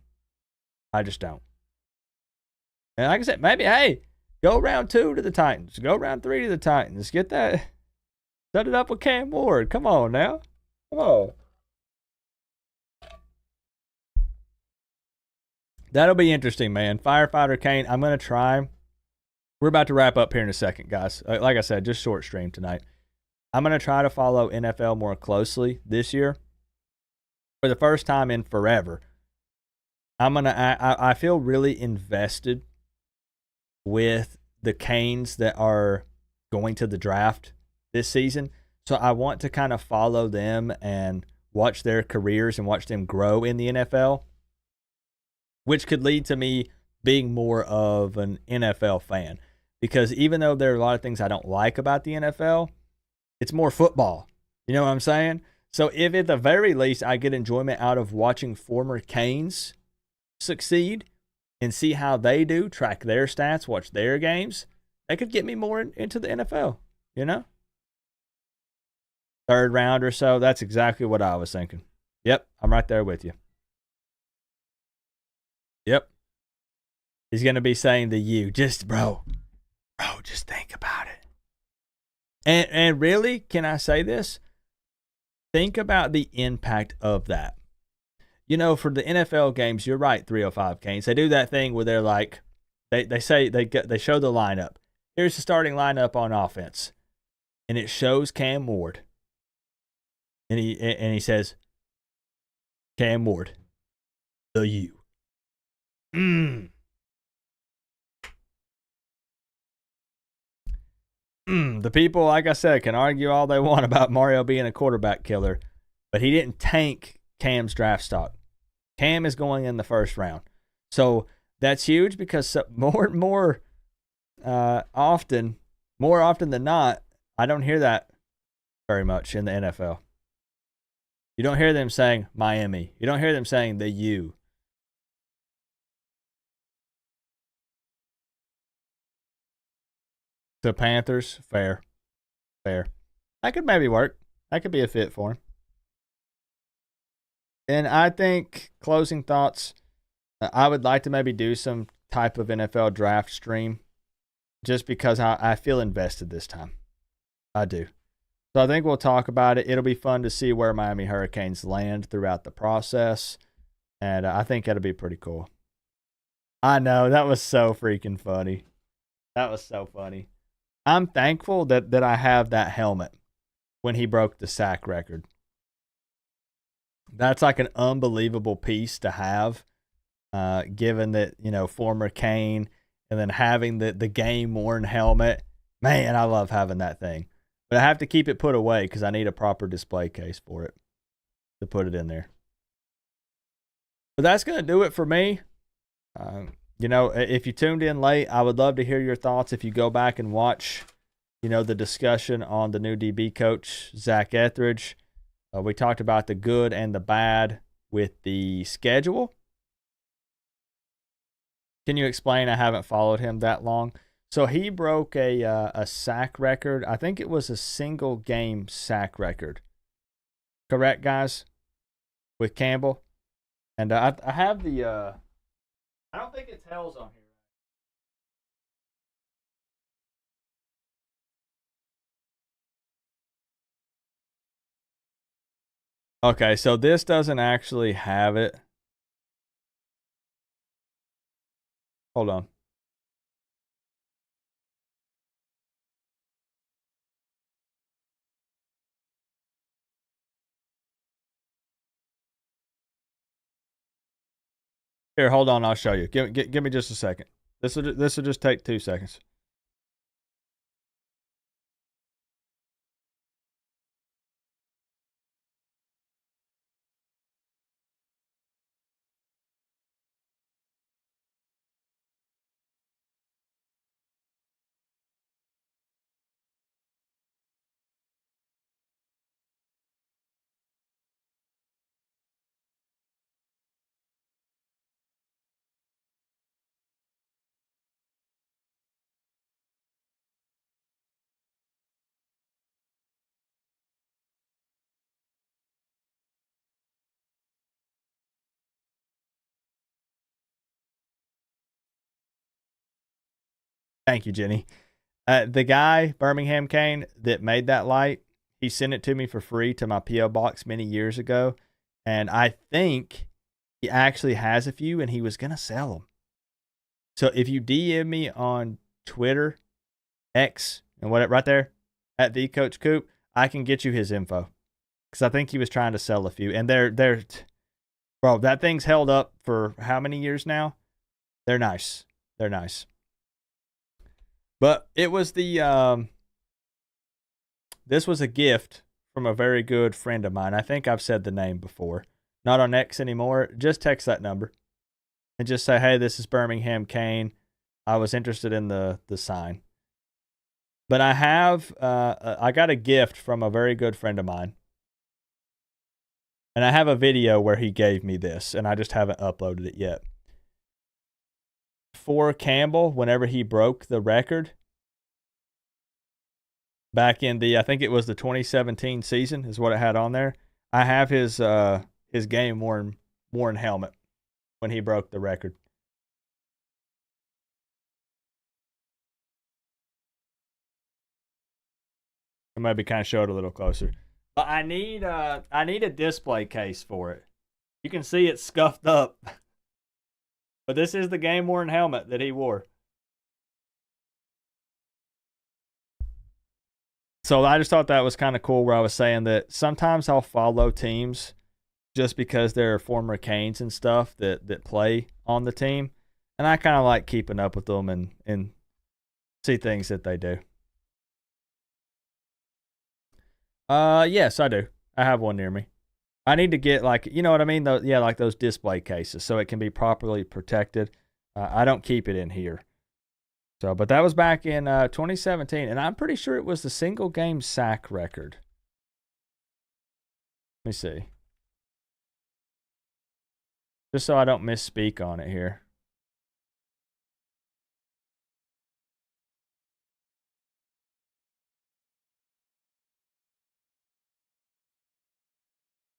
I just don't. And like I said, maybe, hey, go round 2 to the Titans. Go round 3 to the Titans. Get that. Set it up with Cam Ward. Come on now. Come on. That'll be interesting, man. Firefighter Kane, I'm going to try we're about to wrap up here in a second, guys. Like I said, just short stream tonight. I'm going to try to follow NFL more closely this year. For the first time in forever, I feel really invested with the Canes that are going to the draft this season. So I want to kind of follow them and watch their careers and watch them grow in the NFL, which could lead to me being more of an NFL fan. Because even though there are a lot of things I don't like about the NFL, it's more football. You know what I'm saying? So if at the very least I get enjoyment out of watching former Canes succeed and see how they do, track their stats, watch their games, that could get me more into the NFL, you know? Third round or so, that's exactly what I was thinking. Yep, I'm right there with you. Yep. He's going to be saying to you, just bro, just think about it. And really, can I say this? Think about the impact of that. You know, for the NFL games, you're right, 305 Canes. They do that thing where they're like, they say they show the lineup. Here's the starting lineup on offense, and it shows Cam Ward, and he says, Cam Ward, the U. The people, like I said, can argue all they want about Mario being a quarterback killer, but he didn't tank Cam's draft stock. Cam is going in the first round. So that's huge because more often than not, I don't hear that very much in the NFL. You don't hear them saying Miami. You don't hear them saying the U. The Panthers, fair. That could maybe work. That could be a fit for him. And I think, closing thoughts, I would like to maybe do some type of NFL draft stream just because I feel invested this time. I do. So I think we'll talk about it. It'll be fun to see where Miami Hurricanes land throughout the process. And I think that'll be pretty cool. I know, that was so freaking funny. That was so funny. I'm thankful that I have that helmet when he broke the sack record. That's like an unbelievable piece to have, given that, you know, former Cane and then having the game-worn helmet. Man, I love having that thing. But I have to keep it put away because I need a proper display case for it to put it in there. But that's going to do it for me. You know, if you tuned in late, I would love to hear your thoughts if you go back and watch, you know, the discussion on the new DB coach, Zac Etheridge. We talked about the good and the bad with the schedule. Can you explain? I haven't followed him that long. So he broke a sack record. I think it was a single game sack record. Correct, guys? With Campbell. And I have the... I don't think it tells on here. Okay, so this doesn't actually have it. Hold on. Here, hold on. I'll show you. Give me just a second. This will just take 2 seconds. Thank you, Jenny. The guy, Birmingham Kane, that made that light, he sent it to me for free to my P.O. box many years ago. And I think he actually has a few and he was going to sell them. So if you DM me on Twitter, X, and what right there at thecoachcoop, I can get you his info because I think he was trying to sell a few, and they're bro, that thing's held up for how many years now? They're nice. They're nice. But it was this was a gift from a very good friend of mine. I think I've said the name before. Not on X anymore. Just text that number and just say, hey, this is Birmingham Kane. I was interested in the sign. But I have, I got a gift from a very good friend of mine. And I have a video where he gave me this, and I just haven't uploaded it yet. For Campbell, whenever he broke the record, back in I think it was the 2017 season is what it had on there. I have his game worn helmet when he broke the record. I maybe kind of show it a little closer. But I need a display case for it. You can see it's scuffed up. But this is the game worn helmet that he wore. So I just thought that was kind of cool where I was saying that sometimes I'll follow teams just because they're former Canes and stuff that play on the team. And I kind of like keeping up with them and see things that they do. Yes, I do. I have one near me. I need to get like, you know what I mean? Like those display cases so it can be properly protected. I don't keep it in here. So, but that was back in 2017, and I'm pretty sure it was the single game sack record. Let me see. Just so I don't misspeak on it here.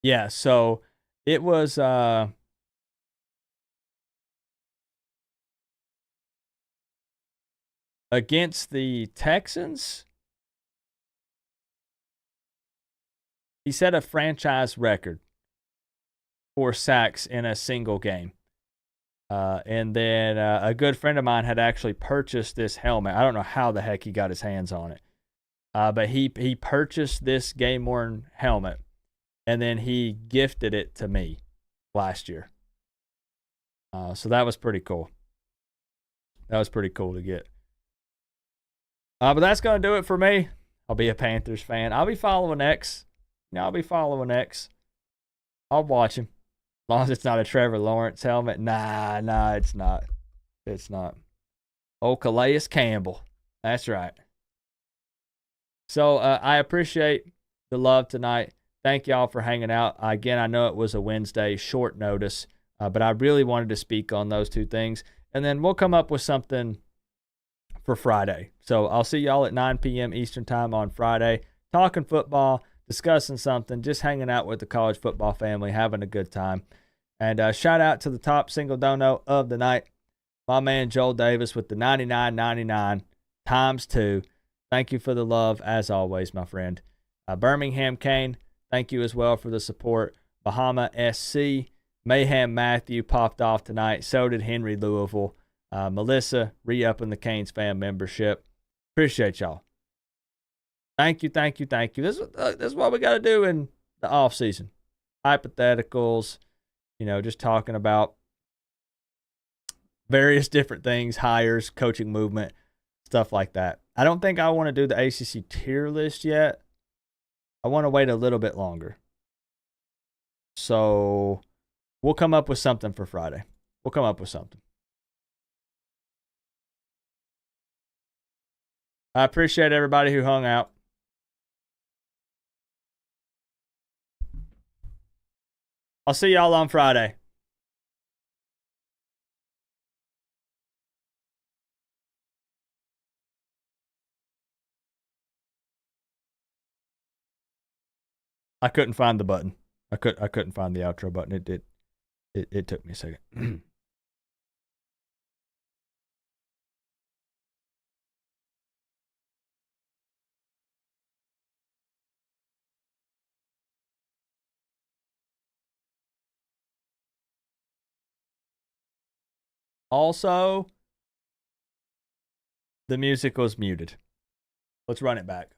Yeah, so it was against the Texans. He set a franchise record for sacks in a single game. And then a good friend of mine had actually purchased this helmet. I don't know how the heck he got his hands on it. But he purchased this game-worn helmet, and then he gifted it to me last year. So that was pretty cool. That was pretty cool to get. But that's going to do it for me. I'll be a Panthers fan. I'll be following X. I'll be following X. I'll watch him. As long as it's not a Trevor Lawrence helmet. Nah, it's not. It's not. Oh, Calais Campbell. That's right. So I appreciate the love tonight. Thank y'all for hanging out. Again, I know it was a Wednesday, short notice, but I really wanted to speak on those two things. And then we'll come up with something for Friday. So I'll see y'all at 9 p.m. Eastern time on Friday, talking football, discussing something, just hanging out with the college football family, having a good time. And shout out to the top single dono of the night, my man Joel Davis with the $99.99 times 2. Thank you for the love, as always, my friend. Birmingham Kane, thank you as well for the support. Bahama SC, Mayhem Matthew popped off tonight. So did Henry Louisville. Melissa, re-upping the Canes fan membership. Appreciate y'all. Thank you. This is what we got to do in the off season. Hypotheticals, just talking about various different things, hires, coaching movement, stuff like that. I don't think I want to do the ACC tier list yet. I want to wait a little bit longer. So we'll come up with something for Friday. We'll come up with something. I appreciate everybody who hung out. I'll see y'all on Friday. I couldn't find the button. I couldn't find the outro button. It took me a second. Also, The music was muted. Let's run it back.